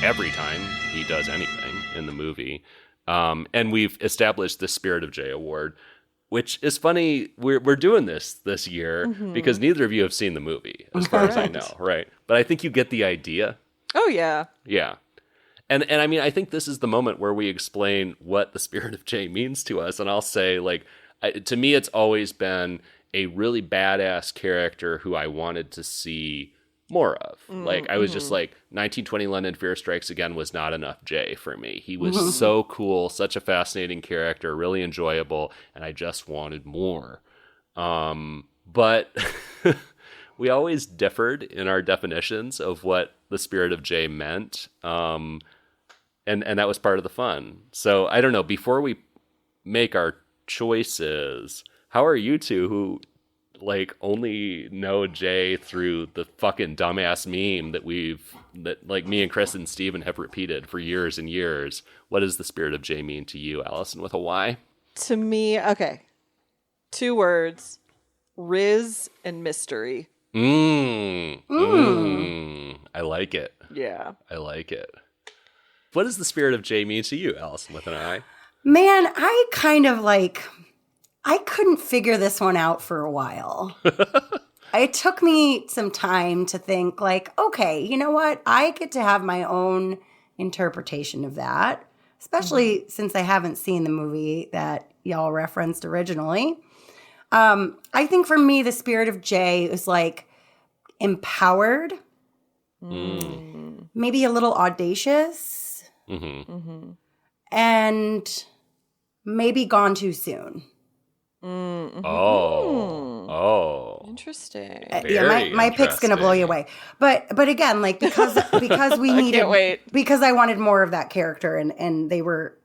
every time he does anything in the movie. And we've established the Spirit of J Award, which is funny. We're doing this year because neither of you have seen the movie, as far as I know, right? But I think you get the idea. Oh, yeah. Yeah. And I mean, I think this is the moment where we explain what the Spirit of J means to us. And I'll say, like, to me, it's always been a really badass character who I wanted to see more of. Like, I was just like, 1920 London, Fear Strikes Again was not enough Jay for me. He was so cool, such a fascinating character, really enjoyable, and I just wanted more. But we always differed in our definitions of what the Spirit of Jay meant. And that was part of the fun. So I don't know, before we make our choices, how are you two who like only know Jay through the fucking dumbass meme that like me and Chris and Steven have repeated for years and years? What does the Spirit of Jay mean to you, Allison, with a Y? To me, okay. 2 words, Riz and mystery. I like it. Yeah. I like it. What does the Spirit of Jay mean to you, Allison, with an I? Man, I kind of like, I couldn't figure this one out for a while. It took me some time to think like, okay, you know what? I get to have my own interpretation of that, especially since I haven't seen the movie that y'all referenced originally. I think for me, the Spirit of Jay is like empowered, maybe a little audacious, and maybe gone too soon. Oh. Interesting. Yeah, my pick's gonna blow you away. But again, like because we needed because I wanted more of that character, and they were,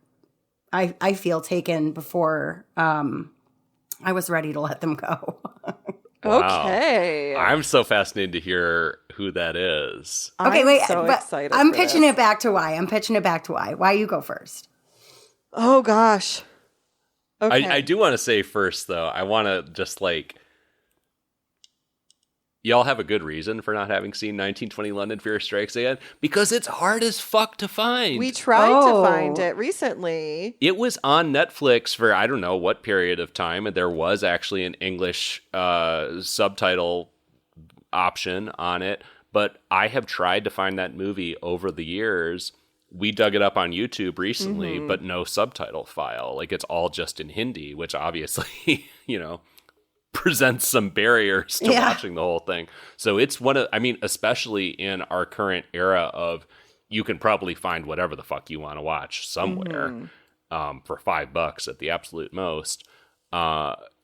I feel, taken before I was ready to let them go. Wow. Okay. I'm so fascinated to hear who that is. Okay, I'm wait. so but excited I'm for pitching this. it back to why. Why you go first? Oh gosh. Okay. I do want to say first, though, I want to just y'all have a good reason for not having seen 1920 London Fear Strikes Again, because it's hard as fuck to find. We tried to find Oh. it recently. It was on Netflix for I don't know what period of time, and there was actually an English subtitle option on it. But I have tried to find that movie over the years. We dug it up on YouTube recently, but no subtitle file. Like, it's all just in Hindi, which obviously, presents some barriers to watching the whole thing. So it's especially in our current era of you can probably find whatever the fuck you want to watch somewhere for $5 at the absolute most.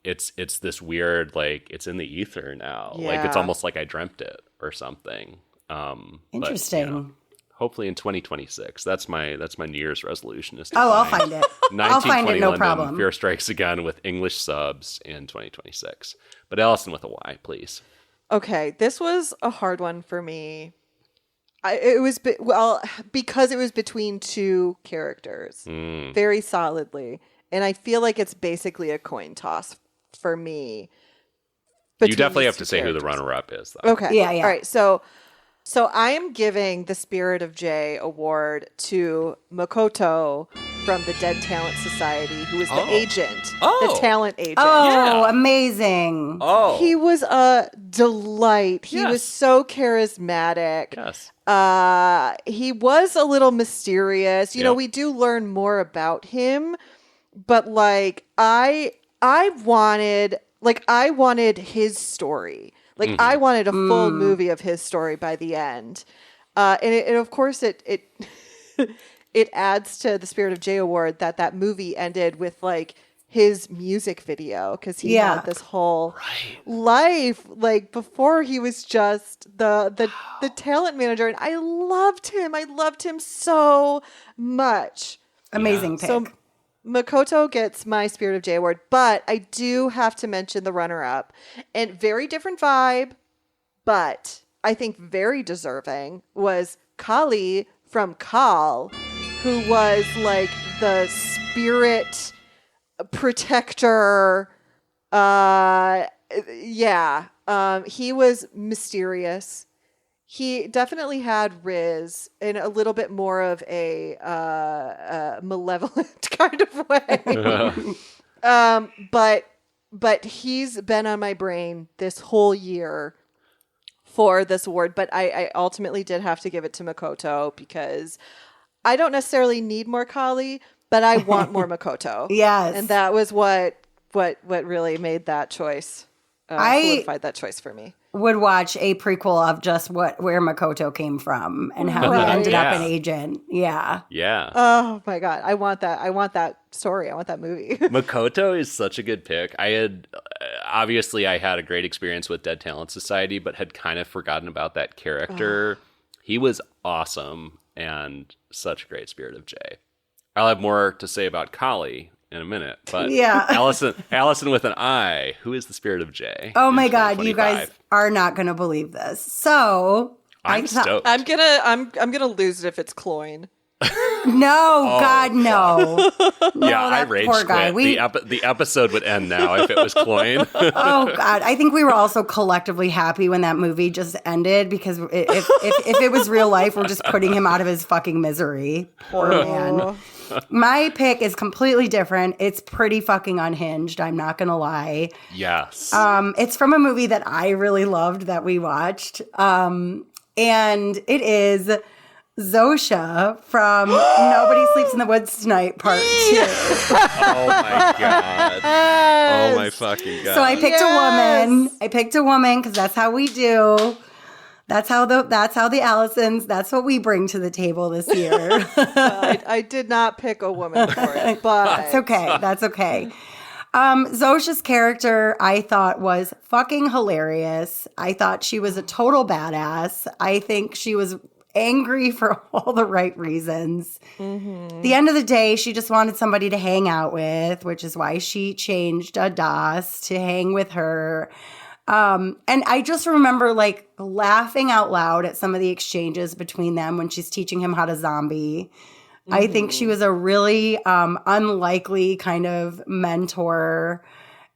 It's this weird, it's in the ether now. Like, it's Yeah. almost like I dreamt it or something. Interesting. But, hopefully in 2026. That's my New Year's resolution. Is to I'll find it. I'll find it, no London problem. Fear Strikes Again with English subs in 2026. But Allison with a Y, please. Okay, this was a hard one for me. Because it was between two characters, very solidly, and I feel like it's basically a coin toss for me. You definitely these have two to say who the characters. runner-up is, though. Okay. Yeah. All right. So I am giving the Spirit of J award to Makoto from the Dead Talent Society, who was the agent, the talent agent. Oh, amazing. Oh, He was a delight. He was Yes. so charismatic. yes. He was a little mysterious. You know, Yep. we do learn more about him, but I wanted his story. I wanted a full movie of his story by the end. And of course it it adds to the Spirit of J award that movie ended with his music video, because he had this whole life before he was just the talent manager, and I loved him so much. Amazing pick. So Makoto gets my Spirit of J award, but I do have to mention the runner-up, and very different vibe, but I think very deserving, was Kali from Kal, who was the spirit protector. He was mysterious. He definitely had Riz in a little bit more of a malevolent kind of way. But he's been on my brain this whole year for this award. But I ultimately did have to give it to Makoto, because I don't necessarily need more Kali, but I want more Makoto. Yes. And that was what really made that choice, solidified that choice for me. Would watch a prequel of just where Makoto came from and how he Right. ended up an Yeah. agent. Yeah. Yeah. Oh my God. I want that story. I want that movie. Makoto is such a good pick. I had a great experience with Dead Talent Society, but had kind of forgotten about that character. He was awesome and such a great Spirit of J. I'll have more to say about Kali in a minute, but Yeah. Allison with an I, who is the Spirit of J? Oh in my God, you 2025? guys are not going to believe this. So I'm stoked. I'm gonna lose it if it's Cloyne. no, God, no. Yeah, I that rage poor guy. quit. The episode would end now if it was Cloyne. Oh God, I think we were also collectively happy when that movie just ended, because if it was real life, we're just putting him out of his fucking misery. Poor man. My pick is completely different. It's pretty fucking unhinged. I'm not gonna lie. Yes. It's from a movie that I really loved that we watched, and it is Zosha from Nobody Sleeps in the Woods Tonight Part 2. Oh my God. Oh my fucking God. So I picked a woman. I picked a woman because that's how we do. That's how the Allisons, that's what we bring to the table this year. I did not pick a woman for it, but That's okay. That's okay. Zosha's character, I thought, was fucking hilarious. I thought she was a total badass. I think she was angry for all the right reasons. Mm-hmm. The end of the day, she just wanted somebody to hang out with, which is why she changed a DOS to hang with her. And I just remember like laughing out loud at some of the exchanges between them when she's teaching him how to zombie. I think she was a really unlikely kind of mentor.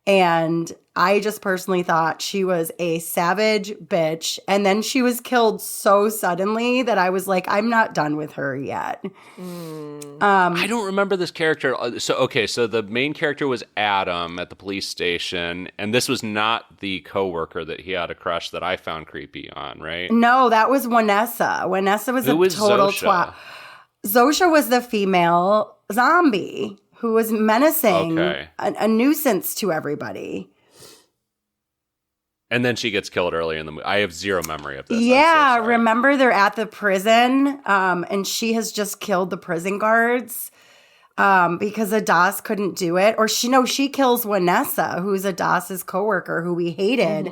And I just personally thought she was a savage bitch. And then she was killed so suddenly that I was like, I'm not done with her yet. I don't remember this character. So the main character was Adam at the police station. And this was not the coworker that he had a crush that I found creepy on, right? No, that was Vanessa. Vanessa was Who a was total Zosha? twat. Zosha was the female zombie who was menacing, Okay. a nuisance to everybody. And then she gets killed early in the movie. I have zero memory of this. Yeah, I'm so sorry. remember they're at the prison, and she has just killed the prison guards because Adas couldn't do it. Or she kills Vanessa, who's Adas's coworker, who we hated.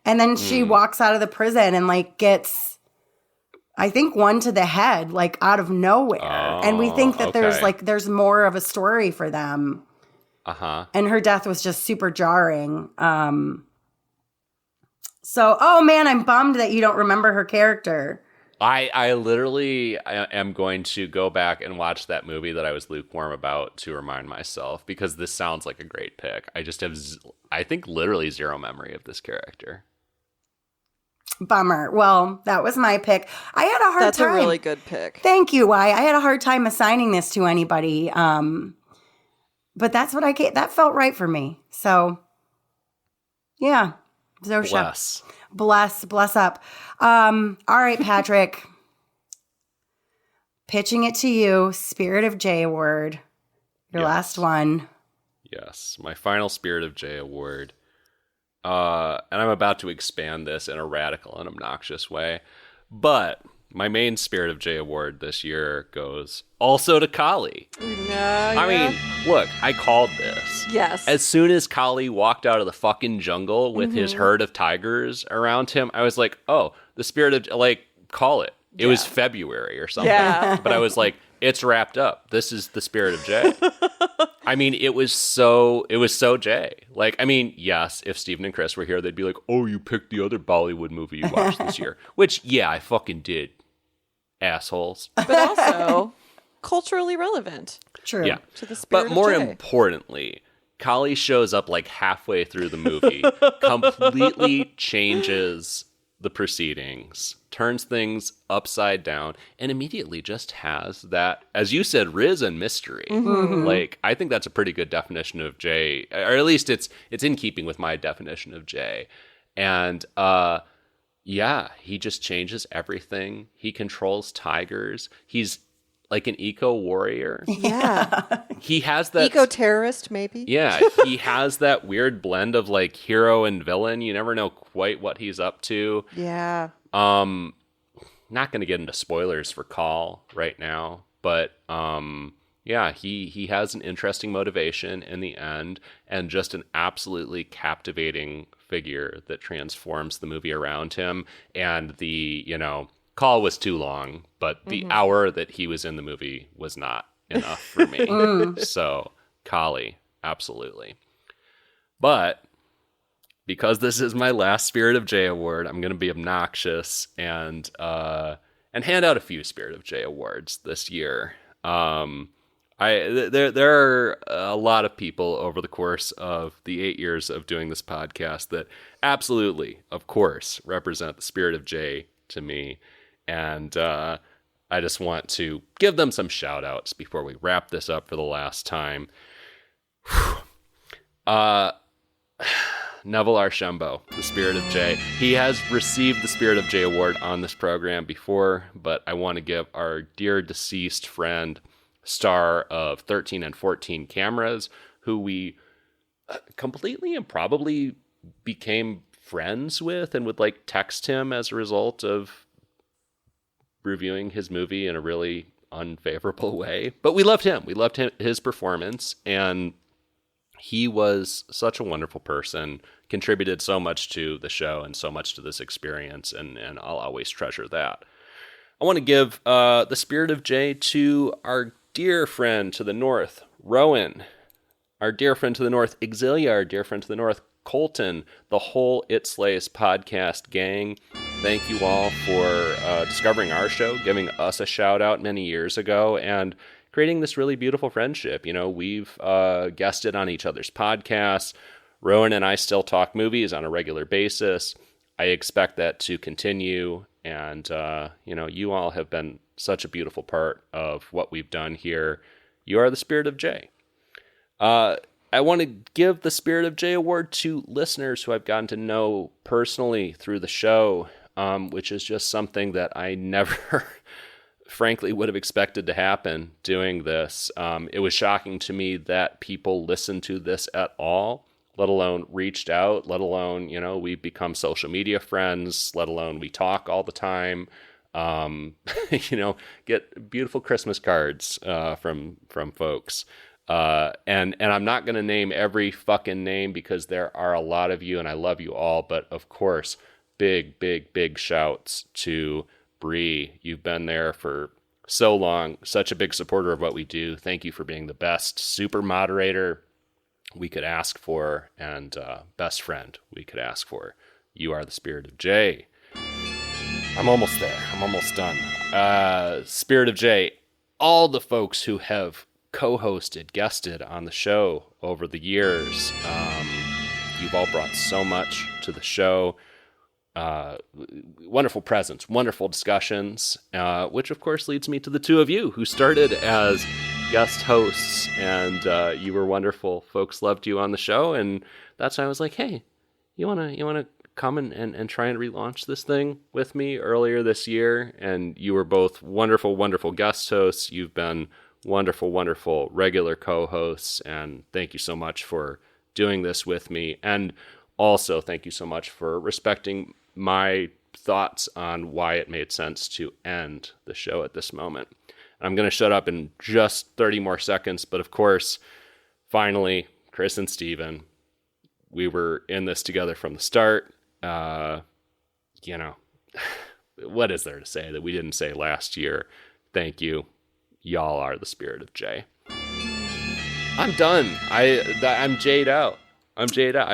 And then she walks out of the prison and like gets, I think, one to the head, like out of nowhere. And we think that there's more of a story for them. Uh-huh. And her death was just super jarring. So, oh man, I'm bummed that you don't remember her character. I literally am going to go back and watch that movie that I was lukewarm about to remind myself, because this sounds like a great pick. I just have, I think, literally zero memory of this character. Bummer. Well, that was my pick. I had a hard time. That's a really good pick. Thank you. I had a hard time assigning this to anybody. But that's what that felt right for me. So, yeah. Zosha. Bless up. All right, Patrick. Pitching it to you. Spirit of J Award. Your last one. Yes. My final Spirit of J Award. And I'm about to expand this in a radical and obnoxious way. But my main Spirit of J Award this year goes also to Kali. I mean, look, I called this. Yes. As soon as Kali walked out of the fucking jungle with his herd of tigers around him, I was like, oh, the Spirit of, like, call it. It was February or something. Yeah. But I was like, it's wrapped up. This is the Spirit of J. I mean, it was so J. Like, I mean, yes, if Steven and Chris were here, they'd be like, oh, you picked the other Bollywood movie you watched this year. Which, yeah, I fucking did. Assholes. But also culturally relevant. True. Yeah. To the Spirit But more of J. importantly, Kali shows up like halfway through the movie, completely changes the proceedings, turns things upside down, and immediately just has that, as you said, risen mystery. Like, I think that's a pretty good definition of J, or at least it's in keeping with my definition of J. And yeah, he just changes everything. He controls tigers. He's like an eco-warrior. Yeah. He has that... Eco-terrorist, maybe? Yeah, he has that weird blend of like hero and villain. You never know quite what he's up to. Yeah. Not going to get into spoilers for Call right now, but yeah, he has an interesting motivation in the end, and just an absolutely captivating figure that transforms the movie around him. And the, Call was too long, but the hour that he was in the movie was not enough for me. So, Kali, absolutely. But because this is my last Spirit of J award, I'm going to be obnoxious and hand out a few Spirit of J awards this year. There are a lot of people over the course of the 8 years of doing this podcast that absolutely, of course, represent the Spirit of J to me. And I just want to give them some shout outs before we wrap this up for the last time. Neville Archambault, the Spirit of J. He has received the Spirit of J award on this program before, but I want to give our dear deceased friend, star of 13 and 14 Cameras, who we completely and probably became friends with and would like text him as a result of reviewing his movie in a really unfavorable way. But we loved him. We loved his performance, and he was such a wonderful person, contributed so much to the show and so much to this experience, and I'll always treasure that. I want to give the Spirit of J to our dear friend to the north, Rowan. Our dear friend to the north, Exilia. Our dear friend to the north, Colton, the whole It Slays podcast gang. Thank you all for discovering our show, giving us a shout out many years ago, and creating this really beautiful friendship. You know, we've guested on each other's podcasts. Rowan and I still talk movies on a regular basis. I expect that to continue. And, you all have been such a beautiful part of what we've done here. You are the Spirit of J. I want to give the Spirit of J award to listeners who I've gotten to know personally through the show, which is just something that I never, frankly, would have expected to happen doing this. It was shocking to me that people listened to this at all, let alone reached out, let alone, we've become social media friends, let alone we talk all the time. Get beautiful Christmas cards from folks. And I'm not going to name every fucking name because there are a lot of you and I love you all. But of course, big, big, big shouts to Bree. You've been there for so long, such a big supporter of what we do. Thank you for being the best super moderator we could ask for and best friend we could ask for. You are the Spirit of J. I'm almost there. I'm almost done. Spirit of J, all the folks who have co-hosted, guested on the show over the years. You've all brought so much to the show. Wonderful presence, wonderful discussions, which of course leads me to the two of you who started as guest hosts, and you were wonderful. Folks loved you on the show, and that's why I was like, hey, you wanna come and try and relaunch this thing with me earlier this year? And you were both wonderful, wonderful guest hosts. You've been wonderful, wonderful regular co-hosts, and thank you so much for doing this with me. And also, thank you so much for respecting my thoughts on why it made sense to end the show at this moment. I'm going to shut up in just 30 more seconds, but of course, finally, Chris and Steven, we were in this together from the start. What is there to say that we didn't say last year? Thank you. Y'all are the Spirit of J. I'm done. I'm J'd out. I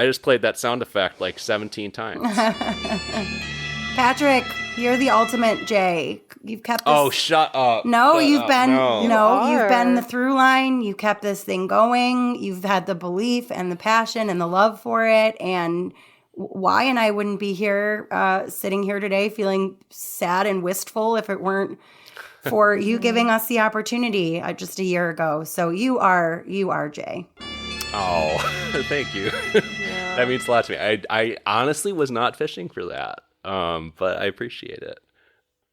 just played that sound effect like 17 times. Patrick, you're the ultimate J. You've kept this... Oh, shut up. No, shut you've up. been... No. You've been the through line. You kept this thing going. You've had the belief and the passion and the love for it. And why and I wouldn't be here, sitting here today feeling sad and wistful if it weren't for you giving us the opportunity just a year ago. So you are Jay. Oh, thank you. Yeah. That means a lot to me. I honestly was not fishing for that, but I appreciate it.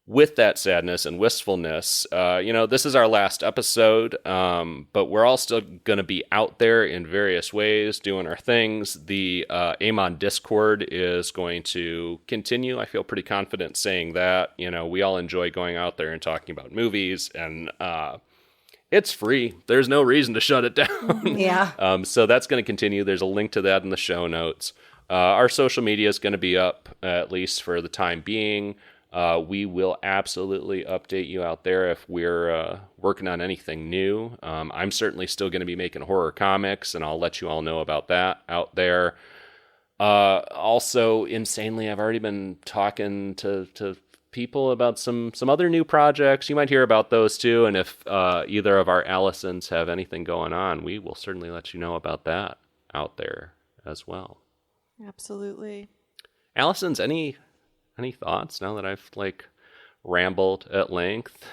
With that sadness and wistfulness, this is our last episode, but we're all still going to be out there in various ways doing our things. The EHMON Discord is going to continue. I feel pretty confident saying that. We all enjoy going out there and talking about movies, and it's free. There's no reason to shut it down. Yeah. So that's going to continue. There's a link to that in the show notes. Our social media is going to be up, at least for the time being. We will absolutely update you out there if we're working on anything new. I'm certainly still going to be making horror comics, and I'll let you all know about that out there. Also, insanely, I've already been talking to people about some other new projects. You might hear about those too, and if either of our Allisons have anything going on, we will certainly let you know about that out there as well. Absolutely. Allisons, any thoughts now that I've rambled at length?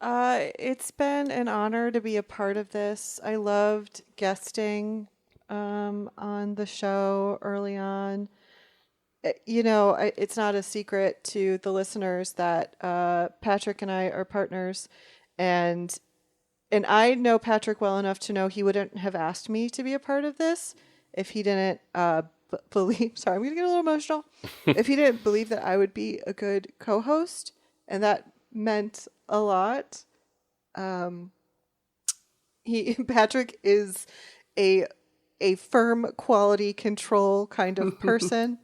It's been an honor to be a part of this. I loved guesting on the show early on. It's not a secret to the listeners that Patrick and I are partners, and I know Patrick well enough to know he wouldn't have asked me to be a part of this if he didn't believe. Sorry, I'm gonna get a little emotional. If he didn't believe that I would be a good co-host, and that meant a lot. Patrick is a firm quality control kind of person.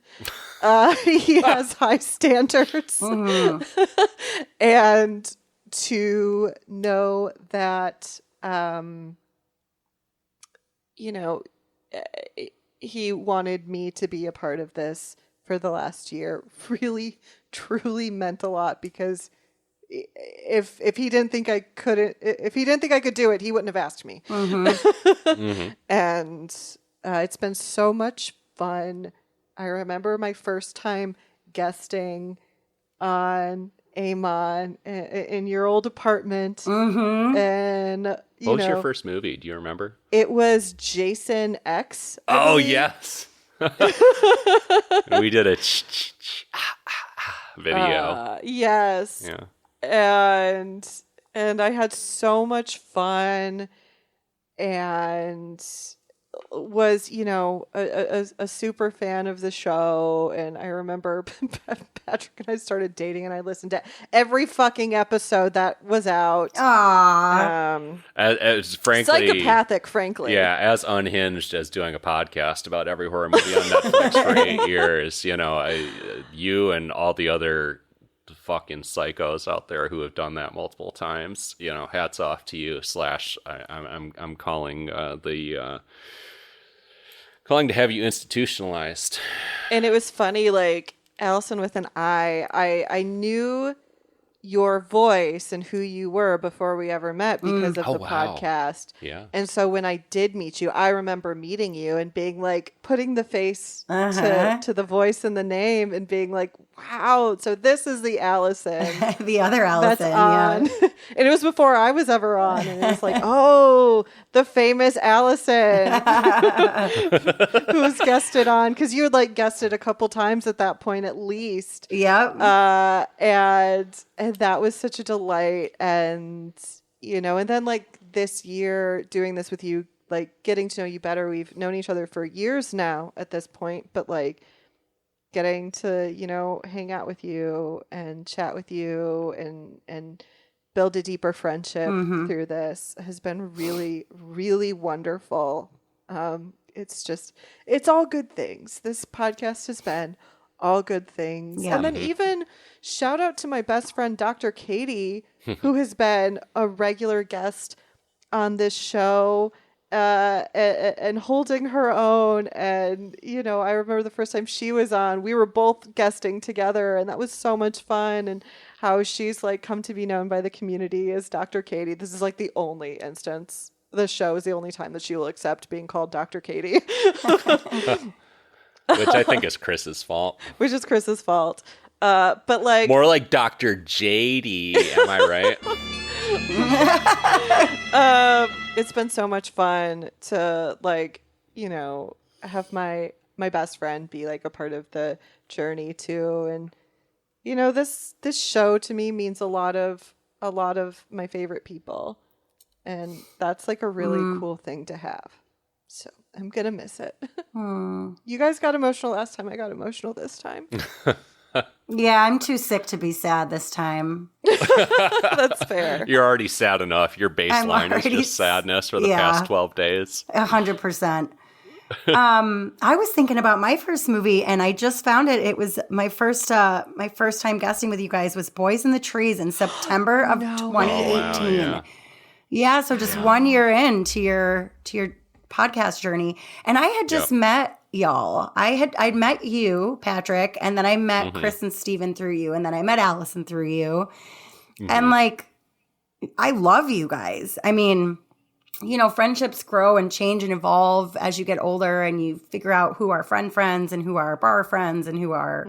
He has high standards. And to know that, he wanted me to be a part of this for the last year really, truly meant a lot, because if he didn't think I couldn't, if he didn't think I could do it, he wouldn't have asked me. And it's been so much fun. I remember my first time guesting on EHMON in your old apartment. And what was your first movie? Do you remember? It was Jason X. I Oh, believe. yes. We did a video. Yes. Yeah. And I had so much fun, and was, you know, a super fan of the show. And I remember Patrick and I started dating, and I listened to every fucking episode that was out. As frankly, psychopathic, frankly. Yeah, as unhinged as doing a podcast about every horror movie on Netflix for 8 years. You know, you and all the other fucking psychos out there who have done that multiple times. You know, hats off to you. I'm calling calling to have you institutionalized. And it was funny, like Allison with an I knew your voice and who you were before we ever met because of the podcast. Yeah. And so when I did meet you, I remember meeting you and being like, putting the face to the voice and the name and being like, wow, so this is the Allison. The other Allison, that's on. Yeah. And it was before I was ever on. And it was like, oh, the famous Allison who's guested on. Because you had like guested a couple times at that point at least. Yep. And that was such a delight. And, you know, and then like this year doing this with you, like getting to know you better. We've known each other for years now at this point, but like getting to, you know, hang out with you and chat with you and build a deeper friendship through this has been really, really wonderful. It's all good things. This podcast has been all good things. Yeah. And then even shout out to my best friend, Dr. Katie, who has been a regular guest on this show. And holding her own. And, you know, I remember the first time she was on, we were both guesting together, and that was so much fun. And how she's like come to be known by the community as Dr. Katie. This is like the only instance. The show is the only time that she will accept being called Dr. Katie. Which I think is Chris's fault. Which is Chris's fault. But like more like Dr. JD, am I right? It's been so much fun to like, you know, have my best friend be like a part of the journey too. And, you know, this show to me means a lot of my favorite people. And that's like a really cool thing to have. So I'm going to miss it. You guys got emotional last time. I got emotional this time. Yeah, I'm too sick to be sad this time. That's fair. You're already sad enough. Your baseline is just sadness for the past 12 days. 100%. I was thinking about my first movie, and I just found it. It was my first time guesting with you guys was Boys in the Trees in September of 2018. Oh, wow, yeah, so just 1 year into your podcast journey, and I had just met y'all. I'd met you, Patrick, and then I met Chris and Steven through you, and then I met Allison through you. And like, I love you guys. I mean, you know, friendships grow and change and evolve as you get older, and you figure out who are friends and who are bar friends and who are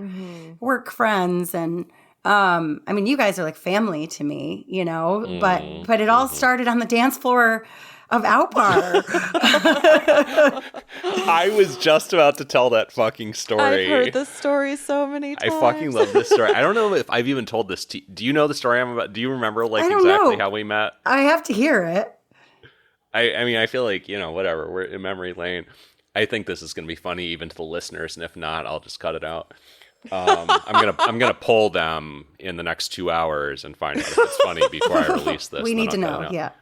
work friends. And I mean, you guys are like family to me, you know, but it all started on the dance floor of Outbar. I was just about to tell that fucking story. I've heard this story so many times. I fucking love this story. I don't know if I've even told this to you. Do you know the story I'm about? Do you remember like exactly how we met? I have to hear it. I mean, I feel like, you know, whatever. We're in memory lane. I think this is going to be funny even to the listeners, and if not, I'll just cut it out. I'm gonna poll them in the next 2 hours and find out if it's funny before I release this. We need to know, yeah.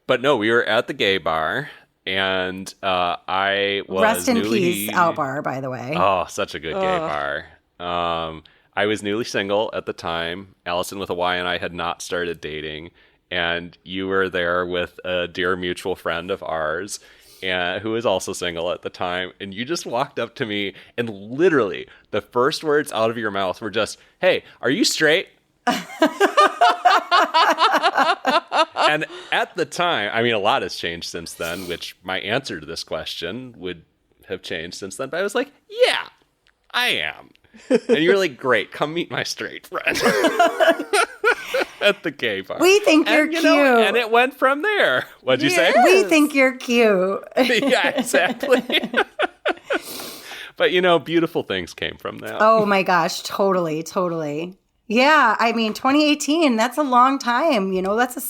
But no, we were at the gay bar, and I was Rest in peace, Outbar, by the way. Oh, such a good gay bar. I was newly single at the time. Allison with a Y and I had not started dating, and you were there with a dear mutual friend of ours. and who was also single at the time, and you just walked up to me, and literally the first words out of your mouth were just, "Hey, are you straight?" And at the time, I mean, a lot has changed since then, which my answer to this question would have changed since then. But I was like, yeah, I am. And you were like, great, come meet my straight friend at the gay bar. We think you're cute. And it went from there. What'd you say? We think you're cute. Yeah, exactly. But, beautiful things came from that. Oh my gosh, totally. Yeah, I mean, 2018, that's a long time, that's a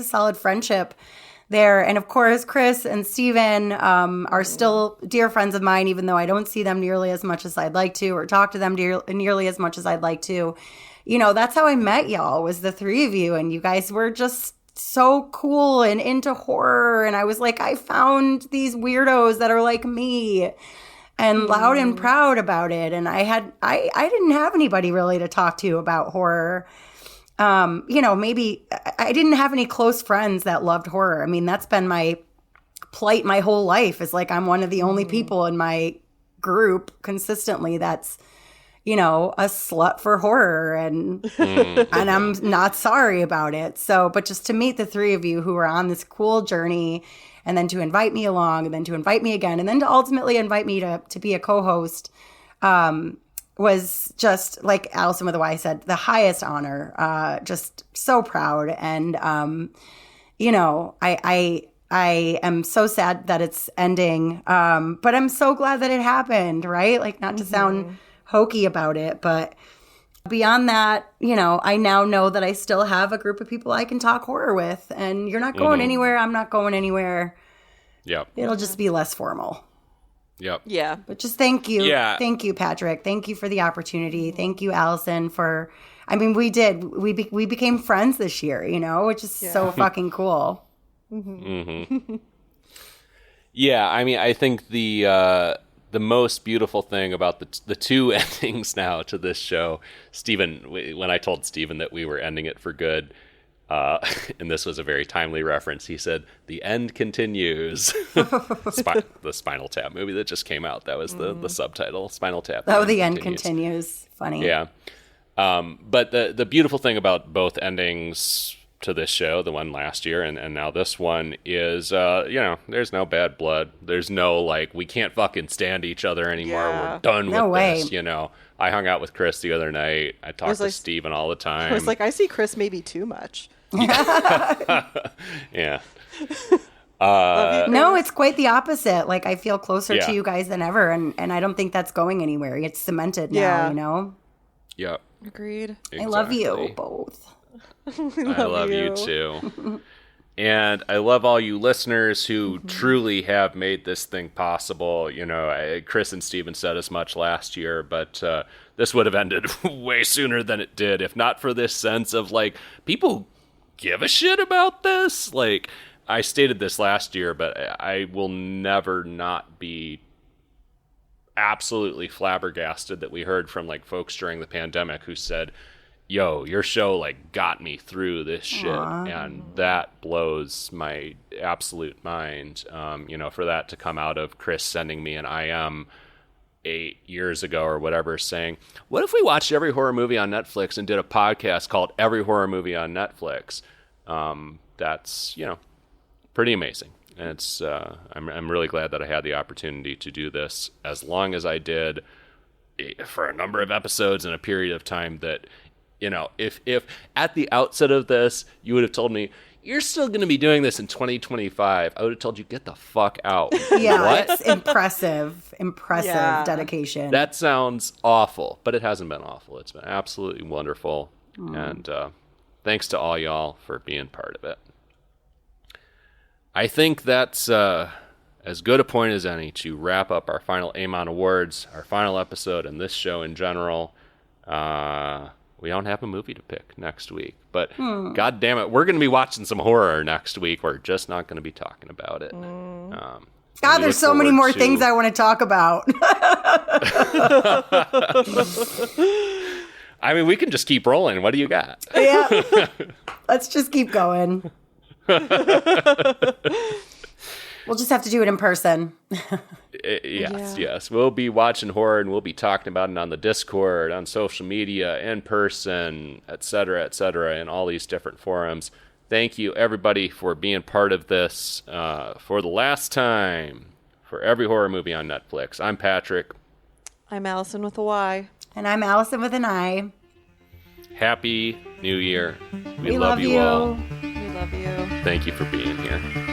solid friendship there. And of course, Chris and Steven are still dear friends of mine, even though I don't see them nearly as much as I'd like to, or talk to them nearly as much as I'd like to. That's how I met y'all, was the three of you. And you guys were just so cool and into horror. And I was like, I found these weirdos that are like me. And loud and proud about it. And I didn't have anybody really to talk to about horror. Maybe I didn't have any close friends that loved horror. I mean, that's been my plight my whole life, is like I'm one of the only people in my group consistently that's, a slut for horror, and and I'm not sorry about it. So, but just to meet the three of you who are on this cool journey, and then to invite me along, and then to invite me again, and then to ultimately invite me to be a co-host, was just, like Allison with a Y said, the highest honor. Just so proud. And, I am so sad that it's ending, but I'm so glad that it happened, right? Like, not to sound hokey about it, but beyond that, I now know that I still have a group of people I can talk horror with, and you're not going anywhere. I'm not going anywhere. Yep. It'll just be less formal. Yep. Yeah. But just thank you. Yeah. Thank you, Patrick. Thank you for the opportunity. Thank you, Allison, for, we became friends this year, which is so fucking cool. Yeah. I think the most beautiful thing about the two endings now to this show, Stephen, when I told Stephen that we were ending it for good, and this was a very timely reference, he said, "The end continues." The Spinal Tap movie that just came out, that was the subtitle, Spinal Tap. The end continues. Funny. Yeah. But the beautiful thing about both endings to this show, the one last year and now this one, is, there's no bad blood. There's no, like, we can't fucking stand each other anymore. Yeah. We're done No with way. this, I hung out with Chris the other night. I talked to Steven all the time. I was like, I see Chris maybe too much. Yeah. No, it's quite the opposite. Like, I feel closer Yeah. to you guys than ever, and I don't think that's going anywhere. It's cemented now, Yep. Agreed. Exactly. I love you both. I love you too. And I love all you listeners who truly have made this thing possible. Chris and Steven said as much last year, but this would have ended way sooner than it did if not for this sense of, like, people give a shit about this. Like, I stated this last year, but I will never not be absolutely flabbergasted that we heard from, like, folks during the pandemic who said, yo, your show, like, got me through this shit. Aww. And that blows my absolute mind. For that to come out of Chris sending me an IM 8 years ago or whatever, saying, what if we watched every horror movie on Netflix and did a podcast called Every Horror Movie on Netflix? That's, pretty amazing. And it's, I'm really glad that I had the opportunity to do this as long as I did, for a number of episodes in a period of time that, if at the outset of this, you would have told me, you're still going to be doing this in 2025, I would have told you, get the fuck out. Yeah, What? it's impressive dedication. That sounds awful, but it hasn't been awful. It's been absolutely wonderful. And thanks to all y'all for being part of it. I think that's as good a point as any to wrap up our final EHMON Awards, our final episode, and this show in general. We don't have a movie to pick next week, but God damn it, we're going to be watching some horror next week. We're just not going to be talking about it. God, there's so many more things I want to talk about. I mean, we can just keep rolling. What do you got? Yeah. Let's just keep going. We'll just have to do it in person. Yes. We'll be watching horror and we'll be talking about it on the Discord, on social media, in person, et cetera, in all these different forums. Thank you, everybody, for being part of this for the last time for every horror movie on Netflix. I'm Patrick. I'm Allison with a Y. And I'm Allison with an I. Happy New Year. We love you all. We love you. Thank you for being here.